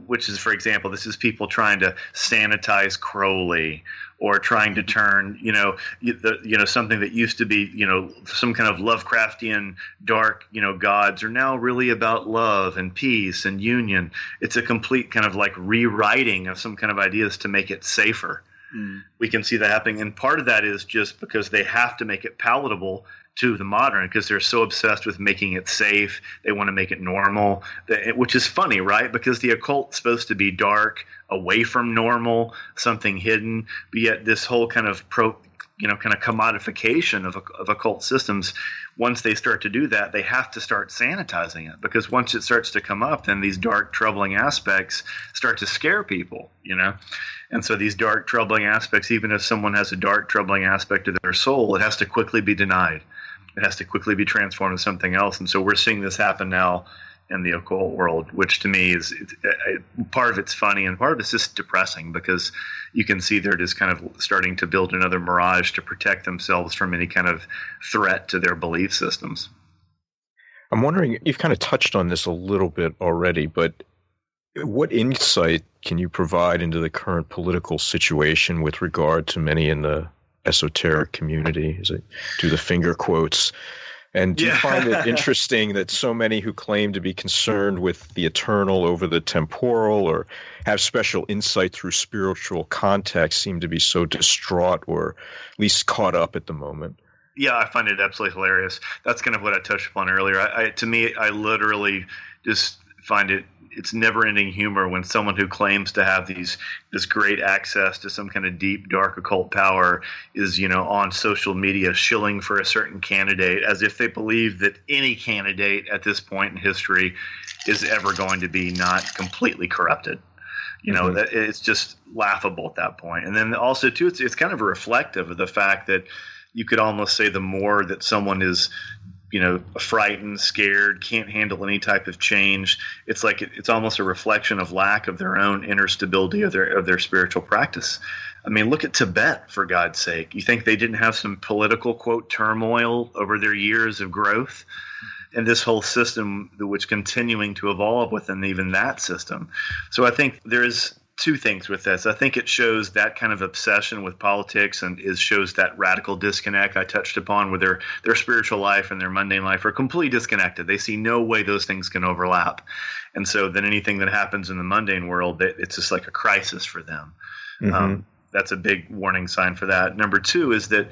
which is, for example, this is people trying to sanitize Crowley, or trying to turn, something that used to be, some kind of Lovecraftian dark, gods are now really about love and peace and union. It's a complete kind of like rewriting of some kind of ideas to make it safer. We can see that happening. And part of that is just because they have to make it palatable to the modern, because they're so obsessed with making it safe. They want to make it normal, which is funny, right? Because the occult's supposed to be dark, away from normal, something hidden, but yet this whole kind of commodification of occult systems, once they start to do that, they have to start sanitizing it, because once it starts to come up, then these dark, troubling aspects start to scare people, And so these dark, troubling aspects, even if someone has a dark, troubling aspect of their soul, it has to quickly be denied. It has to quickly be transformed into something else. And so we're seeing this happen now in the occult world, which to me is part of it's funny and part of it's just depressing, because you can see they're just kind of starting to build another mirage to protect themselves from any kind of threat to their belief systems. I'm wondering, you've kind of touched on this a little bit already, but what insight can you provide into the current political situation with regard to many in the esoteric community? Do the finger quotes? And do you find it interesting that so many who claim to be concerned with the eternal over the temporal, or have special insight through spiritual context, seem to be so distraught or at least caught up at the moment? Yeah, I find it absolutely hilarious. That's kind of what I touched upon earlier. To me, I literally just find it's never-ending humor when someone who claims to have this great access to some kind of deep, dark occult power is, on social media shilling for a certain candidate, as if they believe that any candidate at this point in history is ever going to be not completely corrupted. That it's just laughable at that point. And then also, too, it's kind of reflective of the fact that you could almost say the more that someone is frightened, scared, can't handle any type of change, it's like it's almost a reflection of lack of their own inner stability of their spiritual practice. I mean, look at Tibet, for God's sake. You think they didn't have some political, quote, turmoil over their years of growth? And this whole system, which continuing to evolve within even that system. So I think there's two things with this. I think it shows that kind of obsession with politics, and shows that radical disconnect I touched upon, where their spiritual life and their mundane life are completely disconnected. They see no way those things can overlap. And so then anything that happens in the mundane world, it's just like a crisis for them. Mm-hmm. That's a big warning sign for that. Number two is that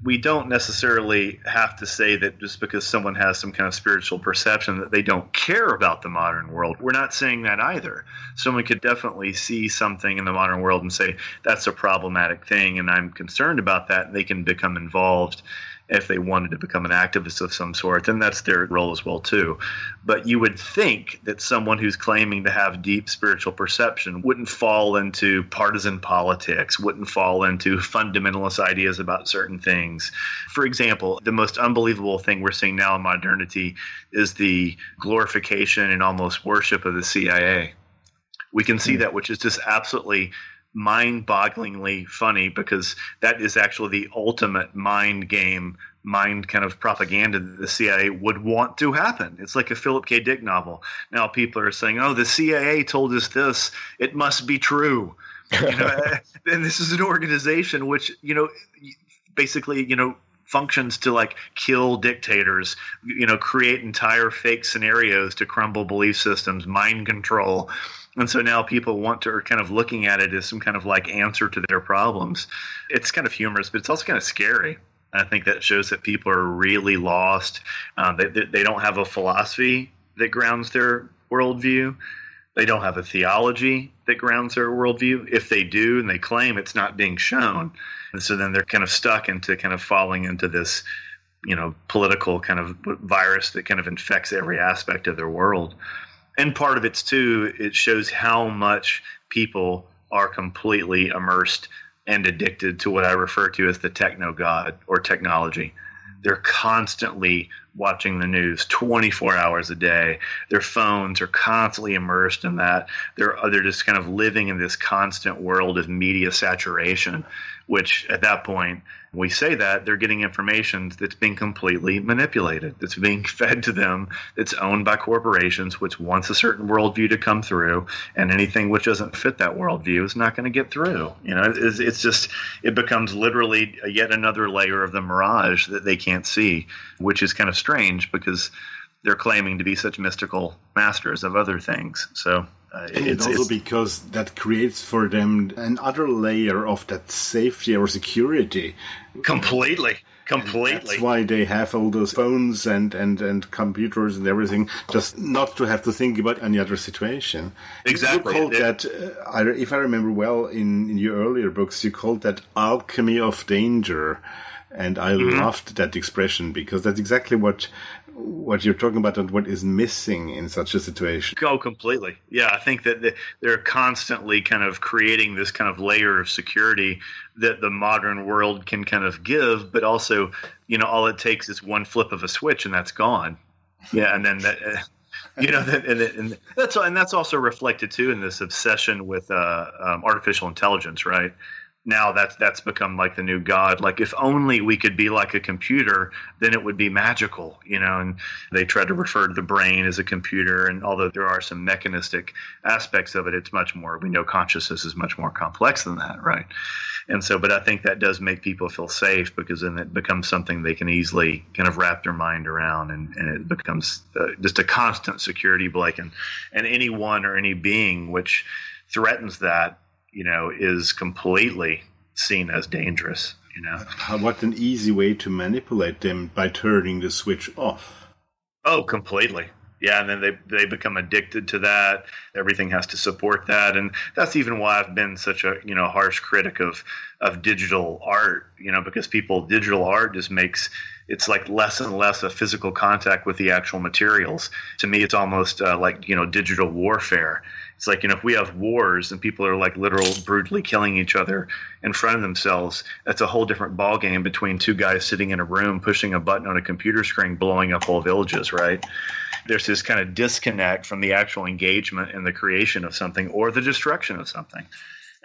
we don't necessarily have to say that just because someone has some kind of spiritual perception that they don't care about the modern world. We're not saying that either. Someone could definitely see something in the modern world and say, that's a problematic thing, and I'm concerned about that. And they can become involved if they wanted to become an activist of some sort, then that's their role as well too. But you would think that someone who's claiming to have deep spiritual perception wouldn't fall into partisan politics, wouldn't fall into fundamentalist ideas about certain things. For example, the most unbelievable thing we're seeing now in modernity is the glorification and almost worship of the CIA. We can see that, which is just absolutely mind-bogglingly funny, because that is actually the ultimate mind game, mind kind of propaganda that the CIA would want to happen. It's like a Philip K. Dick novel. Now people are saying, oh, the CIA told us this, it must be true. And this is an organization which, basically, functions to like kill dictators, create entire fake scenarios to crumble belief systems, mind control. And so now people are kind of looking at it as some kind of like answer to their problems. It's kind of humorous, but it's also kind of scary. I think that shows that people are really lost. They don't have a philosophy that grounds their worldview. They don't have a theology that grounds their worldview. If they do, and they claim, it's not being shown. And so then they're kind of stuck into kind of falling into this, political kind of virus that kind of infects every aspect of their world. And part of it's too, it shows how much people are completely immersed and addicted to what I refer to as the techno god or technology. They're constantly watching the news 24 hours a day. Their phones are constantly immersed in that. They're just kind of living in this constant world of media saturation, which at that point, when we say that, they're getting information that's being completely manipulated, that's being fed to them, that's owned by corporations, which wants a certain worldview to come through, and anything which doesn't fit that worldview is not going to get through. It becomes literally yet another layer of the mirage that they can't see, which is kind of strange because they're claiming to be such mystical masters of other things. So it's also because that creates for them another layer of that safety or security. Completely. Completely. And that's why they have all those phones and computers and everything, just not to have to think about any other situation. Exactly. You called that, if I remember well, in your earlier books, you called that alchemy of danger. And I loved that expression, because that's exactly what you're talking about and what is missing in such a situation. Oh, completely. Yeah, I think that they're constantly kind of creating this kind of layer of security that the modern world can kind of give, but also, all it takes is one flip of a switch and that's gone. Yeah, and then that. And that's also reflected too in this obsession with artificial intelligence, right? Now that's become like the new god. Like, if only we could be like a computer, then it would be magical, and they try to refer to the brain as a computer. And although there are some mechanistic aspects of it, it's much more, we know consciousness is much more complex than that, right? And so, but I think that does make people feel safe, because then it becomes something they can easily kind of wrap their mind around, and it becomes just a constant security blanket. And anyone or any being which threatens that, is completely seen as dangerous, What an easy way to manipulate them, by turning the switch off. Oh, completely. Yeah, and then they become addicted to that. Everything has to support that. And that's even why I've been such a, harsh critic of digital art, because digital art just makes, it's like less and less a physical contact with the actual materials. To me, it's almost like, digital warfare. It's like, if we have wars and people are like literal brutally killing each other in front of themselves, that's a whole different ballgame between two guys sitting in a room, pushing a button on a computer screen, blowing up whole villages, right? There's this kind of disconnect from the actual engagement in the creation of something or the destruction of something.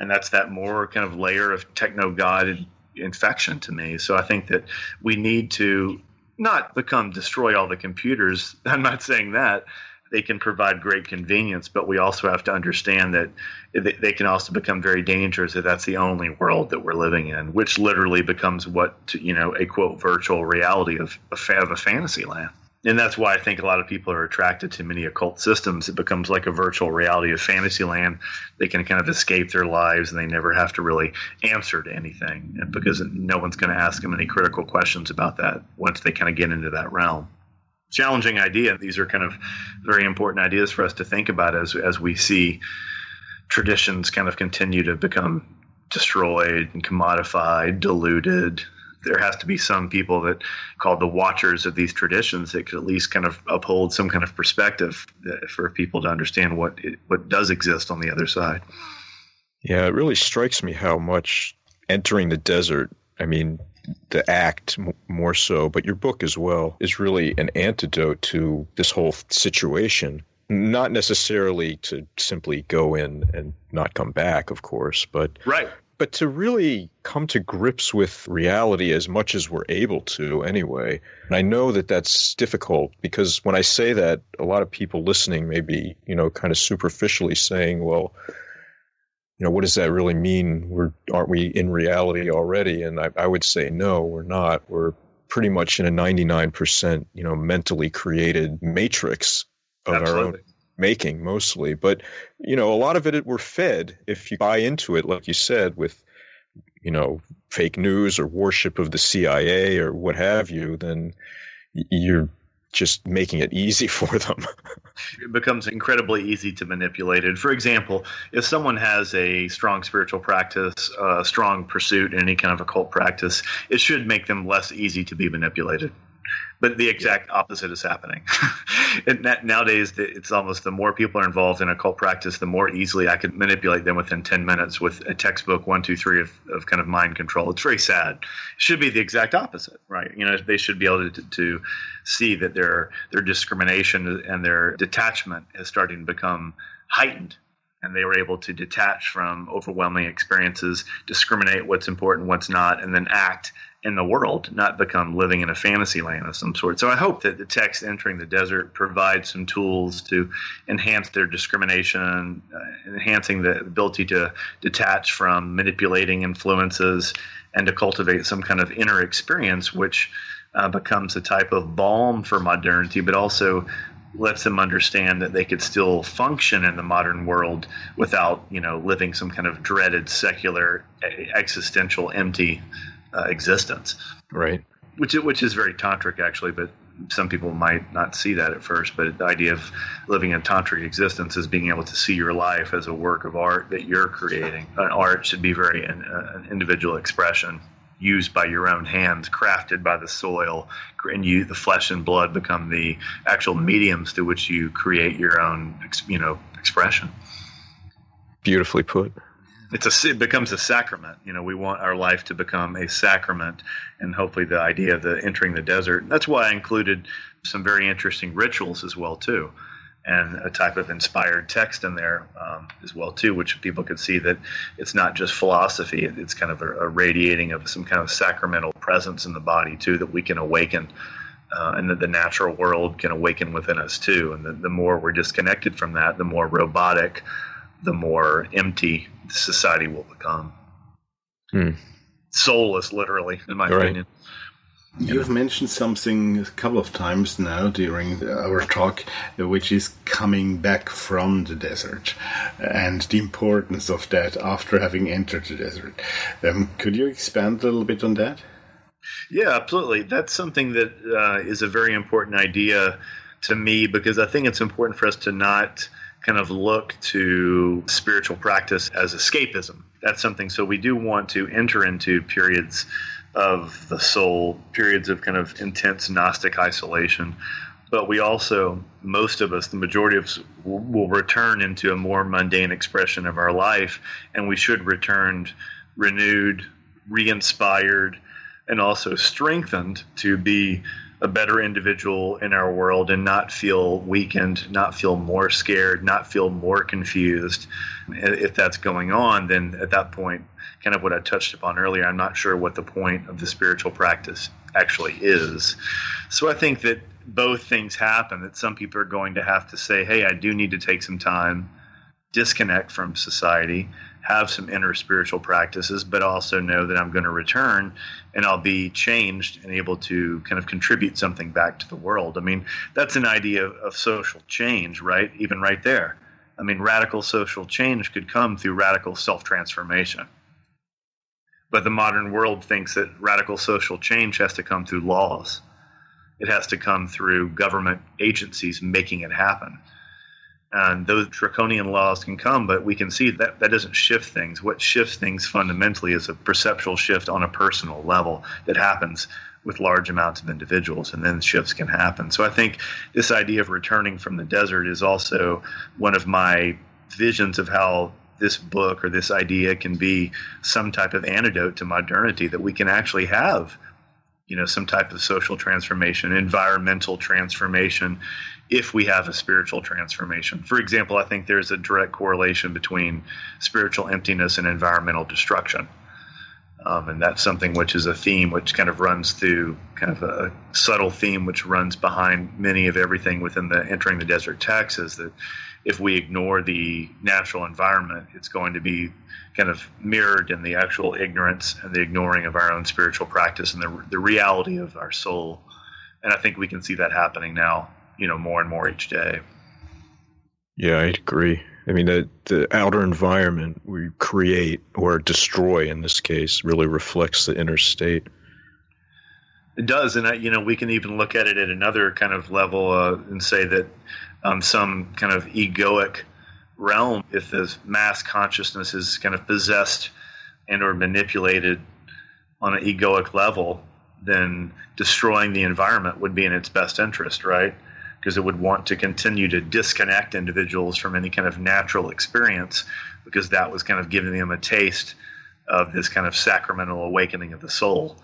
And that's that more kind of layer of techno-god infection to me. So I think that we need to not destroy all the computers. I'm not saying that. They can provide great convenience, but we also have to understand that they can also become very dangerous if that's the only world that we're living in, which literally becomes a quote virtual reality of a fantasy land. And that's why I think a lot of people are attracted to many occult systems. It becomes like a virtual reality of fantasy land. They can kind of escape their lives, and they never have to really answer to anything, because no one's going to ask them any critical questions about that once they kind of get into that realm. Challenging idea. These are kind of very important ideas for us to think about as we see traditions kind of continue to become destroyed and commodified, diluted. There has to be some people that called the watchers of these traditions that could at least kind of uphold some kind of perspective for people to understand what does exist on the other side. Yeah, it really strikes me how much entering the desert, the act more so, but your book as well, is really an antidote to this whole situation. Not necessarily to simply go in and not come back, of course, but right. But to really come to grips with reality as much as we're able to anyway. And I know that that's difficult, because when I say that, a lot of people listening may be, kind of superficially saying, well, what does that really mean? Aren't we in reality already? And I would say, no, we're not. We're pretty much in a 99%, mentally created matrix of Absolutely. Our own making, mostly. But, a lot of it we're fed. If you buy into it, like you said, with, fake news or worship of the CIA or what have you, then you're just making it easy for them. It becomes incredibly easy to manipulate it. For example, if someone has a strong spiritual practice, a strong pursuit in any kind of occult practice, it should make them less easy to be manipulated. But the exact opposite is happening. Nowadays, it's almost the more people are involved in occult practice, the more easily I could manipulate them within 10 minutes with a textbook 1, 2, 3 of kind of mind control. It's very sad. It should be the exact opposite, right? They should be able to see that their discrimination and their detachment is starting to become heightened. And they were able to detach from overwhelming experiences, discriminate what's important, what's not, and then act in the world, not become living in a fantasy land of some sort. So I hope that the text Entering the Desert provides some tools to enhance their discrimination, enhancing the ability to detach from manipulating influences and to cultivate some kind of inner experience, which becomes a type of balm for modernity, but also lets them understand that they could still function in the modern world without, living some kind of dreaded, secular, existential, empty existence. Right. which is very tantric actually, but some people might not see that at first. But the idea of living a tantric existence is being able to see your life as a work of art that you're creating. Art should be very an individual expression, used by your own hands, crafted by the soil, and the flesh and blood become the actual mediums through which you create your own, expression. Beautifully put. It becomes a sacrament. We want our life to become a sacrament, and hopefully the idea of entering the desert. That's why I included some very interesting rituals as well too, and a type of inspired text in there as well too, which people could see that it's not just philosophy. It's kind of a radiating of some kind of sacramental presence in the body too, that we can awaken, and that the natural world can awaken within us too. And the more we're disconnected from that, the more robotic, the more empty society will become. Soulless, literally, in my opinion. You've mentioned something a couple of times now during our talk, which is coming back from the desert and the importance of that after having entered the desert. Could you expand a little bit on that? Yeah, absolutely. That's something that is a very important idea to me, because I think it's important for us to not kind of look to spiritual practice as escapism. That's something. So we do want to enter into periods of the soul, periods of kind of intense Gnostic isolation. But we also, most of us, the majority of us, will return into a more mundane expression of our life, and we should return renewed, re-inspired, and also strengthened to be a better individual in our world and not feel weakened, not feel more scared, not feel more confused. If that's going on, then at that point, kind of what I touched upon earlier, I'm not sure what the point of the spiritual practice actually is. So I think that both things happen, that some people are going to have to say, hey, I do need to take some time, disconnect from society, have some inner spiritual practices, but also know that I'm going to return and I'll be changed and able to kind of contribute something back to the world. I mean, that's an idea of social change, right? Even right there. I mean, radical social change could come through radical self-transformation. But the modern world thinks that radical social change has to come through laws. It has to come through government agencies making it happen. And those draconian laws can come, but we can see that doesn't shift things. What shifts things fundamentally is a perceptual shift on a personal level that happens with large amounts of individuals, and then shifts can happen. So I think this idea of returning from the desert is also one of my visions of how this book or this idea can be some type of antidote to modernity, that we can actually have, some type of social transformation, environmental transformation, if we have a spiritual transformation. For example, I think there's a direct correlation between spiritual emptiness and environmental destruction. And that's something which is a theme which kind of runs through, kind of a subtle theme which runs behind many of everything within the Entering the Desert text, is that if we ignore the natural environment, it's going to be kind of mirrored in the actual ignorance and the ignoring of our own spiritual practice and the reality of our soul. And I think we can see that happening now, more and more each day. Yeah, I agree. I mean, the outer environment we create or destroy in this case really reflects the inner state. It does, and we can even look at it at another kind of level and say that some kind of egoic realm, if this mass consciousness is kind of possessed and or manipulated on an egoic level, then destroying the environment would be in its best interest, right? Because it would want to continue to disconnect individuals from any kind of natural experience, because that was kind of giving them a taste of this kind of sacramental awakening of the soul.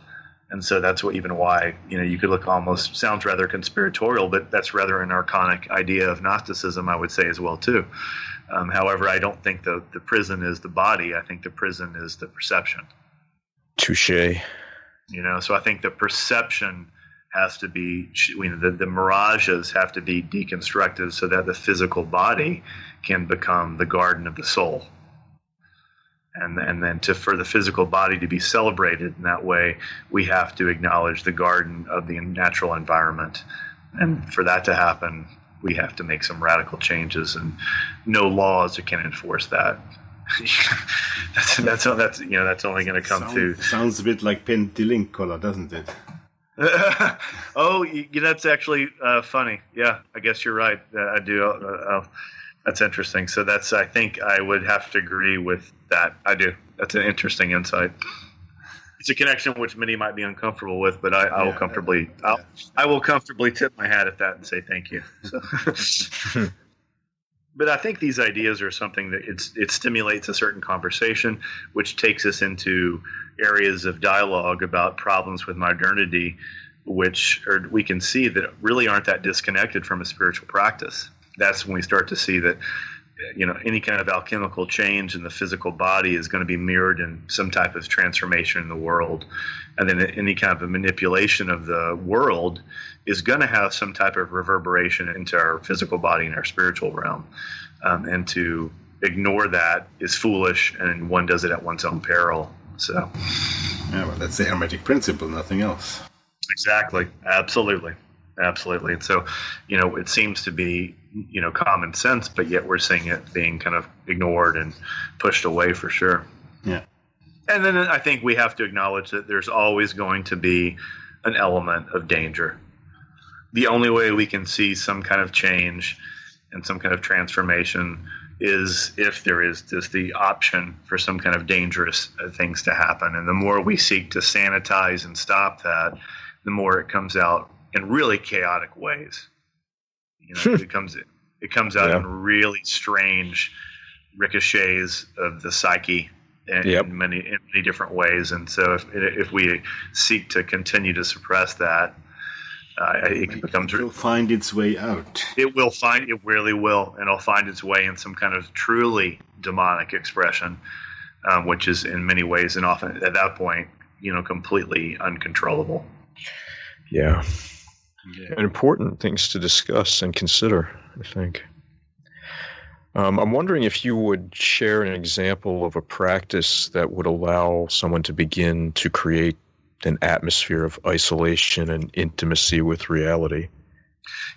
And so that's why, you could look, almost sounds rather conspiratorial, but that's rather an archonic idea of Gnosticism, I would say, as well, too. However, I don't think the prison is the body. I think the prison is the perception. Touché. So I think the perception has to be, the mirages have to be deconstructed so that the physical body can become the garden of the soul. And then for the physical body to be celebrated in that way, we have to acknowledge the garden of the natural environment. And for that to happen, we have to make some radical changes, and no laws can enforce that. that's only going to come through. Sounds a bit like Pentillinkola, doesn't it? That's actually funny. Yeah, I guess you're right. I do. That's interesting. So I think I would have to agree with that. I do. That's an interesting insight. It's a connection which many might be uncomfortable with, but I will comfortably tip my hat at that and say thank you. So. But I think these ideas are something that it stimulates a certain conversation, which takes us into areas of dialogue about problems with modernity, which we can see that really aren't that disconnected from a spiritual practice. That's when we start to see that, any kind of alchemical change in the physical body is going to be mirrored in some type of transformation in the world. And then any kind of a manipulation of the world is going to have some type of reverberation into our physical body and our spiritual realm. And to ignore that is foolish, and one does it at one's own peril. So, yeah, well, that's the Hermetic principle, nothing else. Exactly. Absolutely. And so, it seems to be, common sense, but yet we're seeing it being kind of ignored and pushed away for sure. Yeah. And then I think we have to acknowledge that there's always going to be an element of danger. The only way we can see some kind of change and some kind of transformation is if there is just the option for some kind of dangerous things to happen. And the more we seek to sanitize and stop that, the more it comes out in really chaotic ways. It comes out in really strange ricochets of the psyche in many different ways. And so if we seek to continue to suppress that, it will find its way out. It really will, and it'll find its way in some kind of truly demonic expression, which is in many ways and often at that point, completely uncontrollable. Yeah. And important things to discuss and consider, I think. I'm wondering if you would share an example of a practice that would allow someone to begin to create an atmosphere of isolation and intimacy with reality.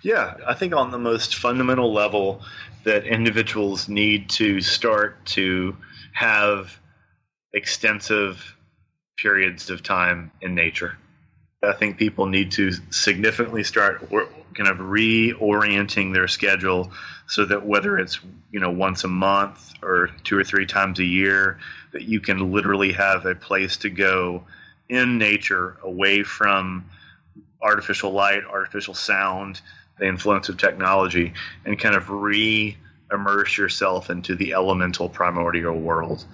Yeah, I think on the most fundamental level that individuals need to start to have extensive periods of time in nature. I think people need to significantly start kind of reorienting their schedule so that whether it's, once a month or 2 or 3 times a year, that you can literally have a place to go in nature away from artificial light, artificial sound, the influence of technology, and kind of immerse yourself into the elemental primordial world.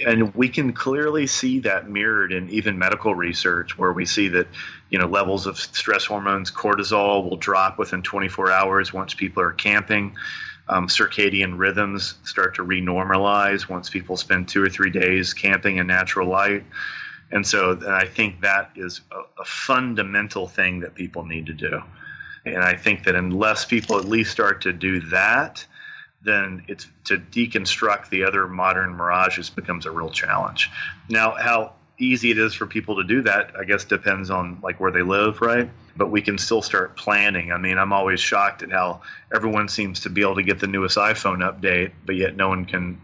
And we can clearly see that mirrored in even medical research, where we see that, levels of stress hormones, cortisol, will drop within 24 hours once people are camping. Circadian rhythms start to renormalize once people spend 2 or 3 days camping in natural light. And so I think that is a fundamental thing that people need to do. And I think that unless people at least start to do that, then it's to deconstruct the other modern mirages becomes a real challenge. Now, how easy it is for people to do that, I guess, depends on where they live, right? But we can still start planning. I mean, I'm always shocked at how everyone seems to be able to get the newest iPhone update, but yet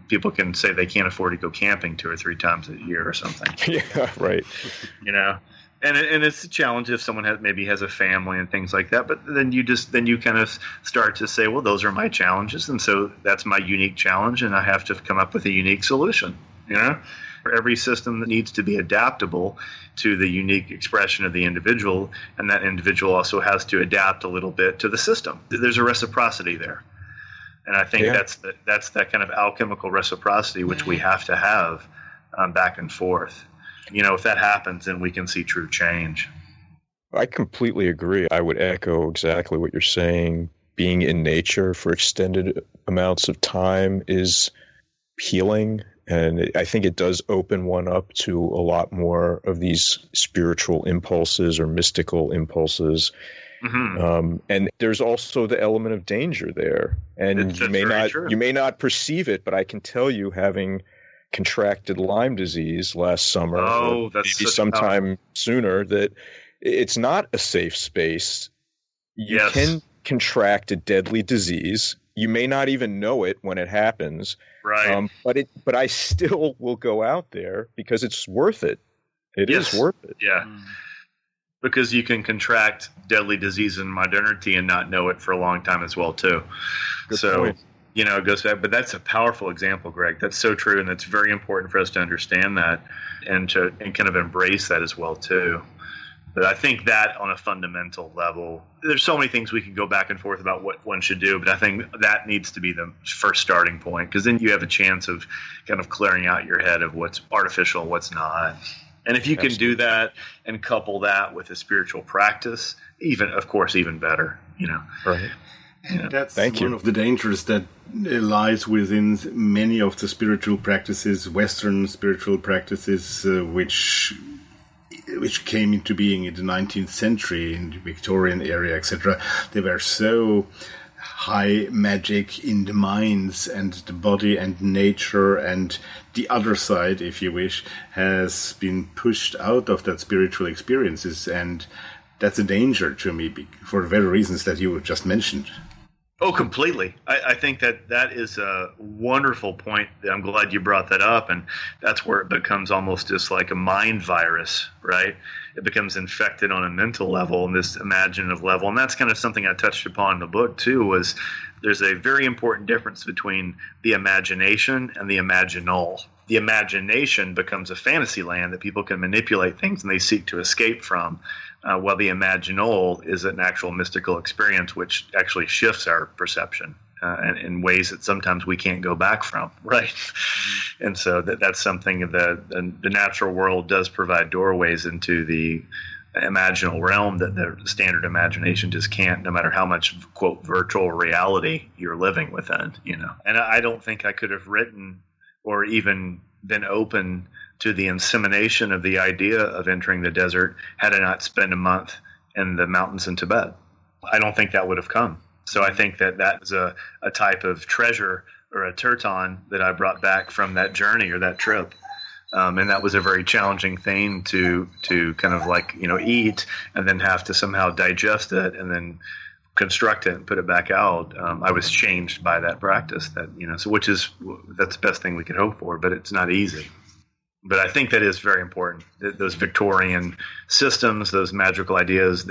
people can say they can't afford to go camping 2 or 3 times a year or something. Yeah, right. And it's a challenge if someone has a family and things like that. But then you kind of start to say, well, those are my challenges, and so that's my unique challenge, and I have to come up with a unique solution. For every system that needs to be adaptable to the unique expression of the individual, and that individual also has to adapt a little bit to the system. There's a reciprocity there, and I think that's that kind of alchemical reciprocity which we have to have back and forth. If that happens, then we can see true change. I completely agree. I would echo exactly what you're saying. Being in nature for extended amounts of time is healing, and I think it does open one up to a lot more of these spiritual impulses or mystical impulses. Mm-hmm. And there's also the element of danger there, and you may not perceive it, but I can tell you, having contracted Lyme disease last summer, or maybe sometime sooner, that it's not a safe space. You can contract a deadly disease. You may not even know it when it happens, right? But I still will go out there because it's worth it. It is worth it. Yeah. because you can contract deadly disease in modernity and not know it for a long time as well too. Good so point. it goes back, but that's a powerful example, Greg. That's so true, and it's very important for us to understand that and kind of embrace that as well too. But I think that on a fundamental level, there's so many things we can go back and forth about what one should do, but I think that needs to be the first starting point, because then you have a chance of kind of clearing out your head of what's artificial and what's not. And if you can do that and couple that with a spiritual practice, even better, Right. And that's Thank you. one of the dangers that lies within many of the spiritual practices, Western spiritual practices, which came into being in the 19th century, in the Victorian era, etc. They were so high magic in the minds and the body and nature, and the other side, if you wish, has been pushed out of that spiritual experiences, and that's a danger to me for the very reasons that you just mentioned. Oh, completely. I think that is a wonderful point. I'm glad you brought that up. And that's where it becomes almost just like a mind virus, right? It becomes infected on a mental level and this imaginative level. And that's kind of something I touched upon in the book, too, was there's a very important difference between the imagination and the imaginal. The imagination becomes a fantasy land that people can manipulate things and they seek to escape from. While the imaginal is an actual mystical experience, which actually shifts our perception in ways that sometimes we can't go back from, right? And so that's something that the natural world does provide doorways into the imaginal realm that the standard imagination just can't, no matter how much, quote, virtual reality you're living within, And I don't think I could have written or even been open to the insemination of the idea of entering the desert had I not spent a month in the mountains in Tibet. I don't think that would have come. So I think that is a type of treasure or a terton that I brought back from that journey or that trip. And that was a very challenging thing to kind of eat and then have to somehow digest it and then construct it and put it back out. I was changed by that practice that's the best thing we could hope for, but it's not easy. But I think that is very important. Those Victorian systems, those magical ideas,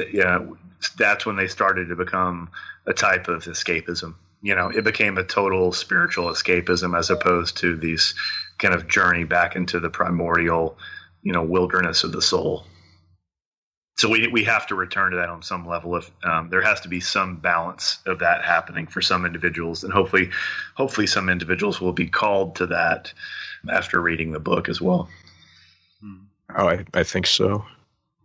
that's when they started to become a type of escapism. It became a total spiritual escapism as opposed to these kind of journey back into the primordial, wilderness of the soul. So we have to return to that on some level. If there has to be some balance of that happening for some individuals, and hopefully some individuals will be called to that after reading the book as well. Oh, I think so.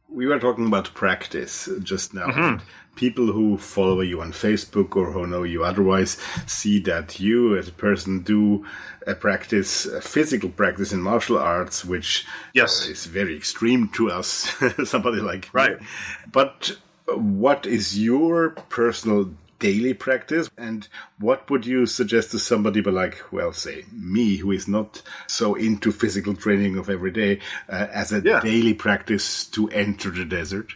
We were talking about practice just now. Mm-hmm. People who follow you on Facebook or who know you otherwise see that you as a person do a physical practice in martial arts, which is very extreme to us, somebody like right. me. But what is your personal daily practice, and what would you suggest to somebody say me, who is not so into physical training of every day, as a daily practice to enter the desert?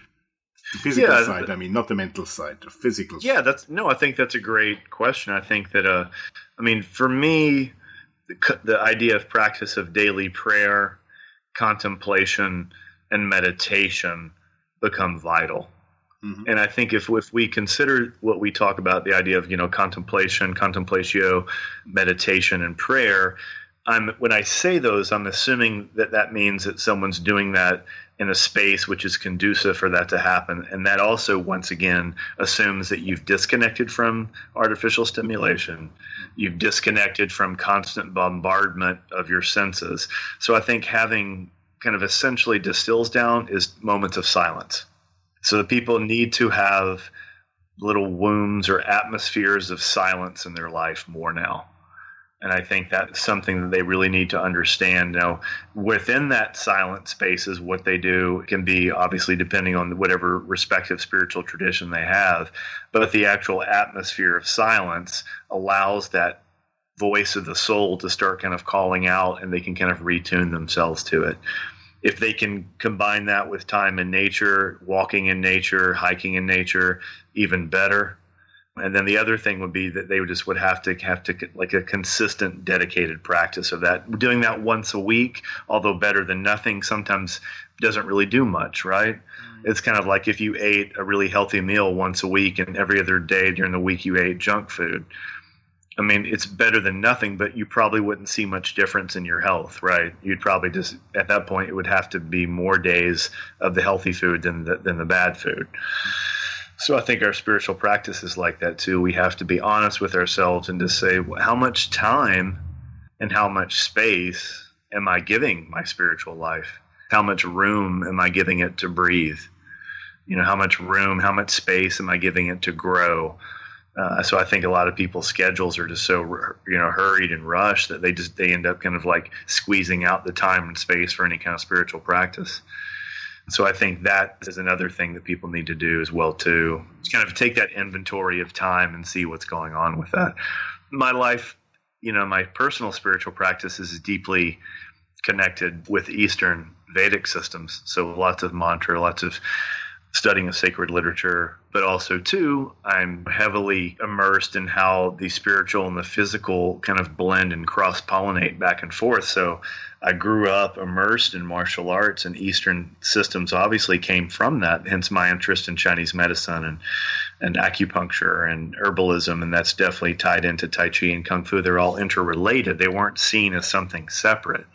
The physical side, not the mental side, the physical side. I think that's a great question. I think that, for me, the idea of practice of daily prayer, contemplation, and meditation become vital. Mm-hmm. And I think if we consider what we talk about, the idea of, contemplation, contemplatio, meditation, and prayer, when I say those, I'm assuming that means that someone's doing that in a space which is conducive for that to happen. And that also, once again, assumes that you've disconnected from artificial stimulation. You've disconnected from constant bombardment of your senses. So I think having kind of essentially distills down is moments of silence. So the people need to have little wombs or atmospheres of silence in their life more now. And I think that's something that they really need to understand. Now, within that silent spaces, what they do can be obviously depending on whatever respective spiritual tradition they have. But the actual atmosphere of silence allows that voice of the soul to start kind of calling out, and they can kind of retune themselves to it. If they can combine that with time in nature, walking in nature, hiking in nature, even better. And then the other thing would be that they would have to like a consistent, dedicated practice of that. Doing that once a week, although better than nothing, sometimes doesn't really do much, right? It's kind of like if you ate a really healthy meal once a week and every other day during the week you ate junk food. I mean, it's better than nothing, but you probably wouldn't see much difference in your health, right? You'd probably just, at that point, it would have to be more days of the healthy food than the bad food. So I think our spiritual practice is like that too. We have to be honest with ourselves and to say, how much time and how much space am I giving my spiritual life? How much room am I giving it to breathe? How much room, how much space am I giving it to grow? So I think a lot of people's schedules are just so, hurried and rushed that they end up kind of like squeezing out the time and space for any kind of spiritual practice. So I think that is another thing that people need to do as well too. Just kind of take that inventory of time and see what's going on with that. My life, my personal spiritual practice is deeply connected with Eastern Vedic systems. So lots of mantra, lots of studying of sacred literature, but also too, I'm heavily immersed in how the spiritual and the physical kind of blend and cross-pollinate back and forth. So I grew up immersed in martial arts, and Eastern systems obviously came from that, hence my interest in Chinese medicine and acupuncture and herbalism, and that's definitely tied into Tai Chi and Kung Fu. They're all interrelated. They weren't seen as something separate.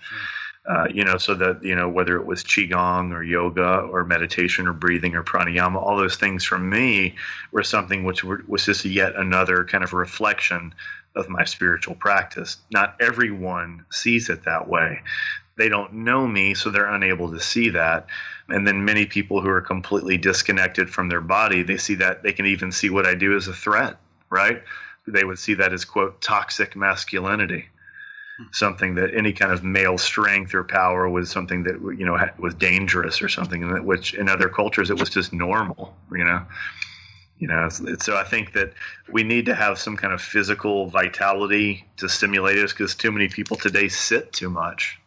So that, whether it was Qigong or yoga or meditation or breathing or pranayama, all those things for me were something which was just yet another kind of reflection of my spiritual practice. Not everyone sees it that way. They don't know me, so they're unable to see that. And then many people who are completely disconnected from their body, they see that, they can even see what I do as a threat, right? They would see that as, quote, toxic masculinity. Something that any kind of male strength or power was something that, was dangerous or something, which in other cultures it was just normal, So I think that we need to have some kind of physical vitality to stimulate us, because too many people today sit too much.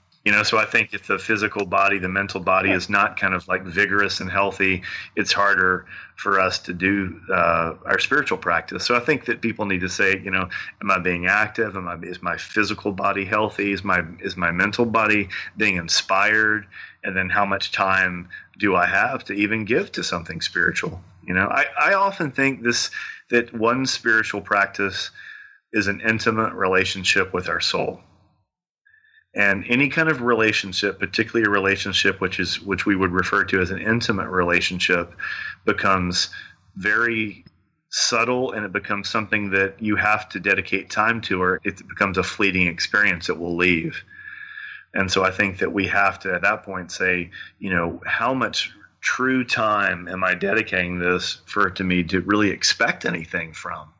So I think if the physical body, the mental body is not kind of like vigorous and healthy, it's harder for us to do our spiritual practice. So I think that people need to say, am I being active? Is my physical body healthy? Is my mental body being inspired? And then how much time do I have to even give to something spiritual? I often think that one spiritual practice is an intimate relationship with our soul. And any kind of relationship, particularly a relationship which we would refer to as an intimate relationship, becomes very subtle, and it becomes something that you have to dedicate time to, or it becomes a fleeting experience that will leave. And so I think that we have to, at that point, say, how much true time am I dedicating this for it to me to really expect anything from?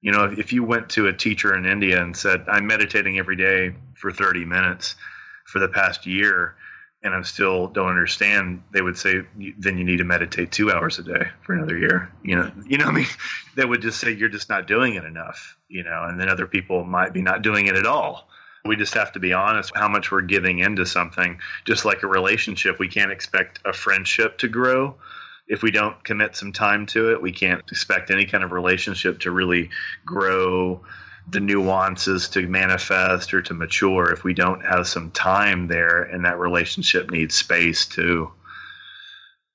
If you went to a teacher in India and said, I'm meditating every day for 30 minutes for the past year, and I still don't understand, they would say, then you need to meditate 2 hours a day for another year. They would just say, you're just not doing it enough, and then other people might be not doing it at all. We just have to be honest how much we're giving into something. Just like a relationship, we can't expect a friendship to grow if we don't commit some time to it. We can't expect any kind of relationship to really grow, the nuances to manifest or to mature, if we don't have some time there, and that relationship needs space too.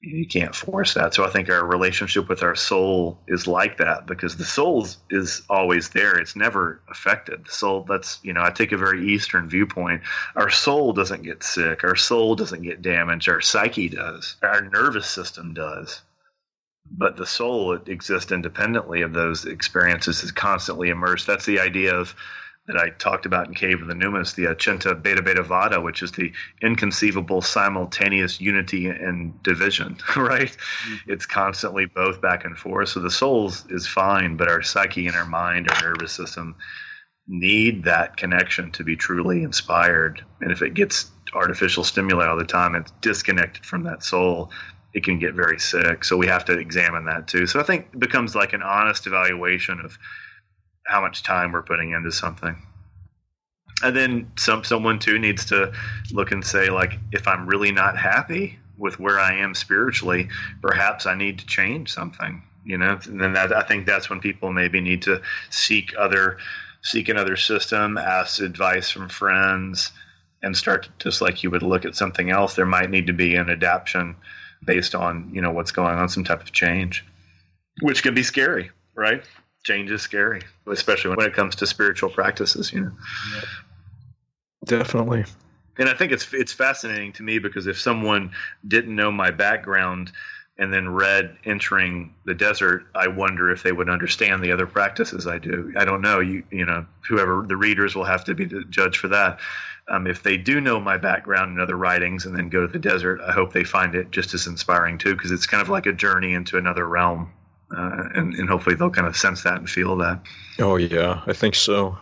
You can't force that. So I think our relationship with our soul is like that, because the soul is always there. It's never affected. The soul, I take a very Eastern viewpoint. Our soul doesn't get sick. Our soul doesn't get damaged. Our psyche does. Our nervous system does. But the soul, it exists independently of those experiences, is constantly immersed. That's the idea that I talked about in Cave of the Numinous, the Achinta Beta Beta Vada, which is the inconceivable simultaneous unity and division, right? Mm-hmm. It's constantly both back and forth. So the soul is fine, but our psyche and our mind, our nervous system need that connection to be truly inspired. And if it gets artificial stimuli all the time, it's disconnected from that soul, it can get very sick. So we have to examine that too. So I think it becomes like an honest evaluation of how much time we're putting into something. And then someone too needs to look and say, like, if I'm really not happy with where I am spiritually, perhaps I need to change something. And then I think that's when people maybe need to seek another system, ask advice from friends, and start to, just like you would look at something else, there might need to be an adaptation based on, what's going on, some type of change, which can be scary, right? Change is scary, especially when it comes to spiritual practices, Yeah. Definitely. And I think it's fascinating to me because if someone didn't know my background and then read Entering the Desert, I wonder if they would understand the other practices I do. I don't know. Whoever the readers will have to be the judge for that. If they do know my background and other writings and then go to the desert, I hope they find it just as inspiring too, because it's kind of like a journey into another realm. And hopefully they'll kind of sense that and feel that. Oh, yeah, I think so.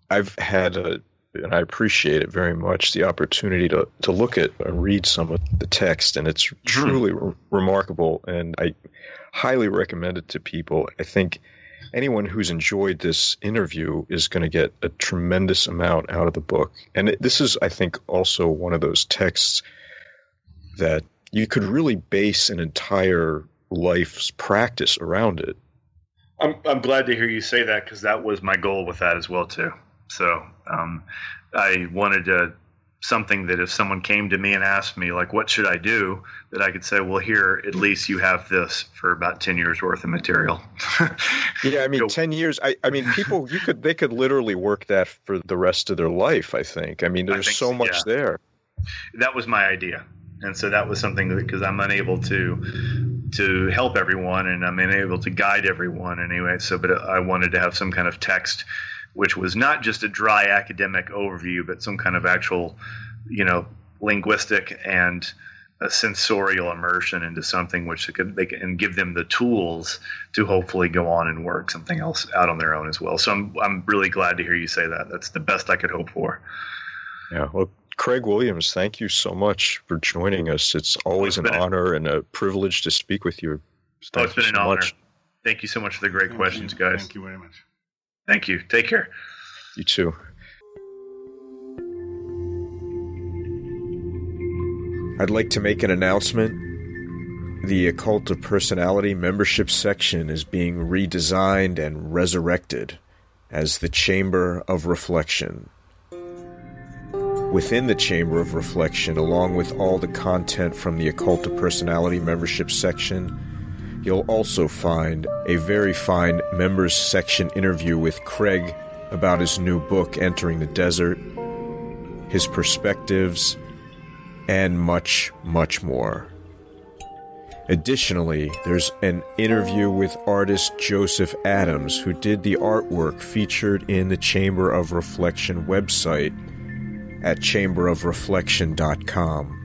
I've had and I appreciate it very much, the opportunity to look at and read some of the text, and it's truly remarkable, and I highly recommend it to people. I think anyone who's enjoyed this interview is going to get a tremendous amount out of the book. And this is, I think, also one of those texts that you could really base an entire life's practice around it. I'm glad to hear you say that, because that was my goal with that as well too. So I wanted something that if someone came to me and asked me, like, what should I do, that I could say, well, here, at least you have this for about 10 years worth of material. Yeah, I mean, 10 years. I mean, people, they could literally work that for the rest of their life, I think. I mean, there's so much there. That was my idea. And so that was something because I'm unable to help everyone, and I'm unable to guide everyone anyway. But I wanted to have some kind of text which was not just a dry academic overview, but some kind of actual, linguistic and a sensorial immersion into something which they can give them the tools to hopefully go on and work something else out on their own as well. So I'm really glad to hear you say that. That's the best I could hope for. Yeah. Well, Craig Williams, thank you so much for joining us. It's always an honor and a privilege to speak with you. It's been an honor. Thank you so much for the great questions, guys. Thank you very much. Thank you. Take care. You too. I'd like to make an announcement. The Occult of Personality membership section is being redesigned and resurrected as the Chamber of Reflection. Within the Chamber of Reflection, along with all the content from the Occult of Personality membership section, you'll also find a very fine members section interview with Craig about his new book, Entering the Desert, his perspectives, and much, much more. Additionally, there's an interview with artist Joseph Adams, who did the artwork featured in the Chamber of Reflection website at chamberofreflection.com.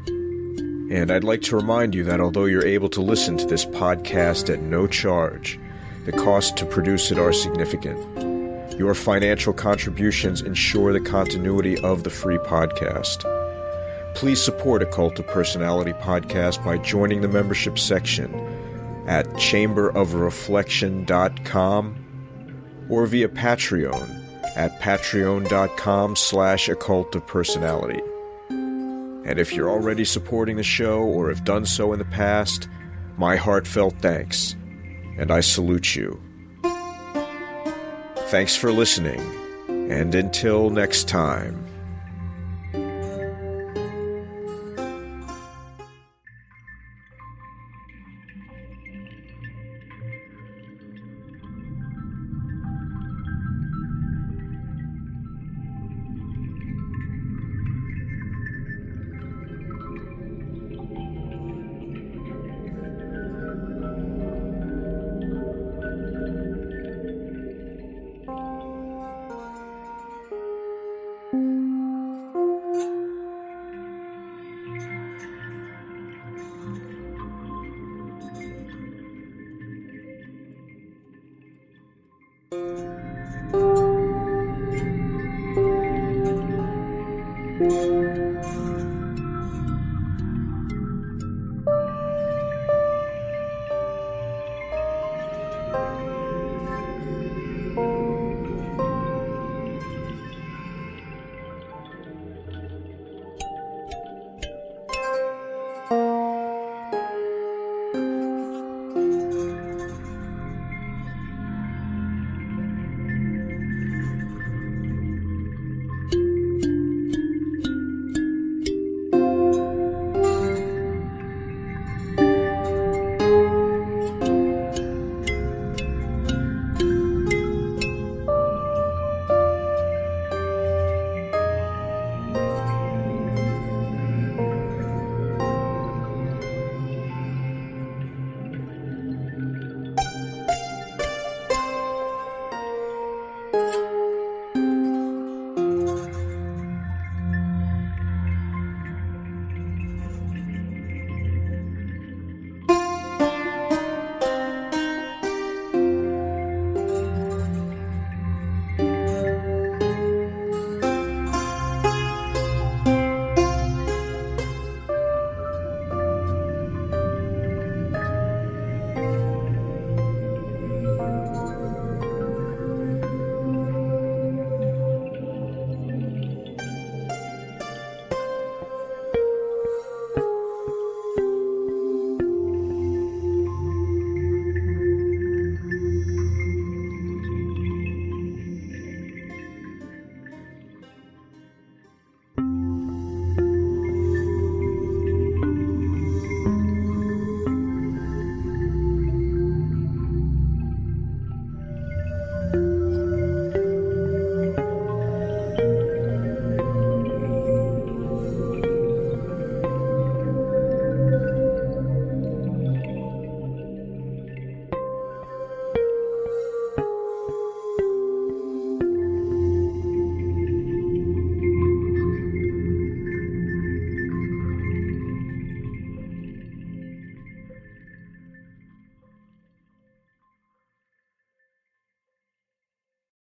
And I'd like to remind you that although you're able to listen to this podcast at no charge, the costs to produce it are significant. Your financial contributions ensure the continuity of the free podcast. Please support Occult of Personality podcast by joining the membership section at chamberofreflection.com or via Patreon at patreon.com/Occult of Personality. And if you're already supporting the show or have done so in the past, my heartfelt thanks, and I salute you. Thanks for listening, and until next time.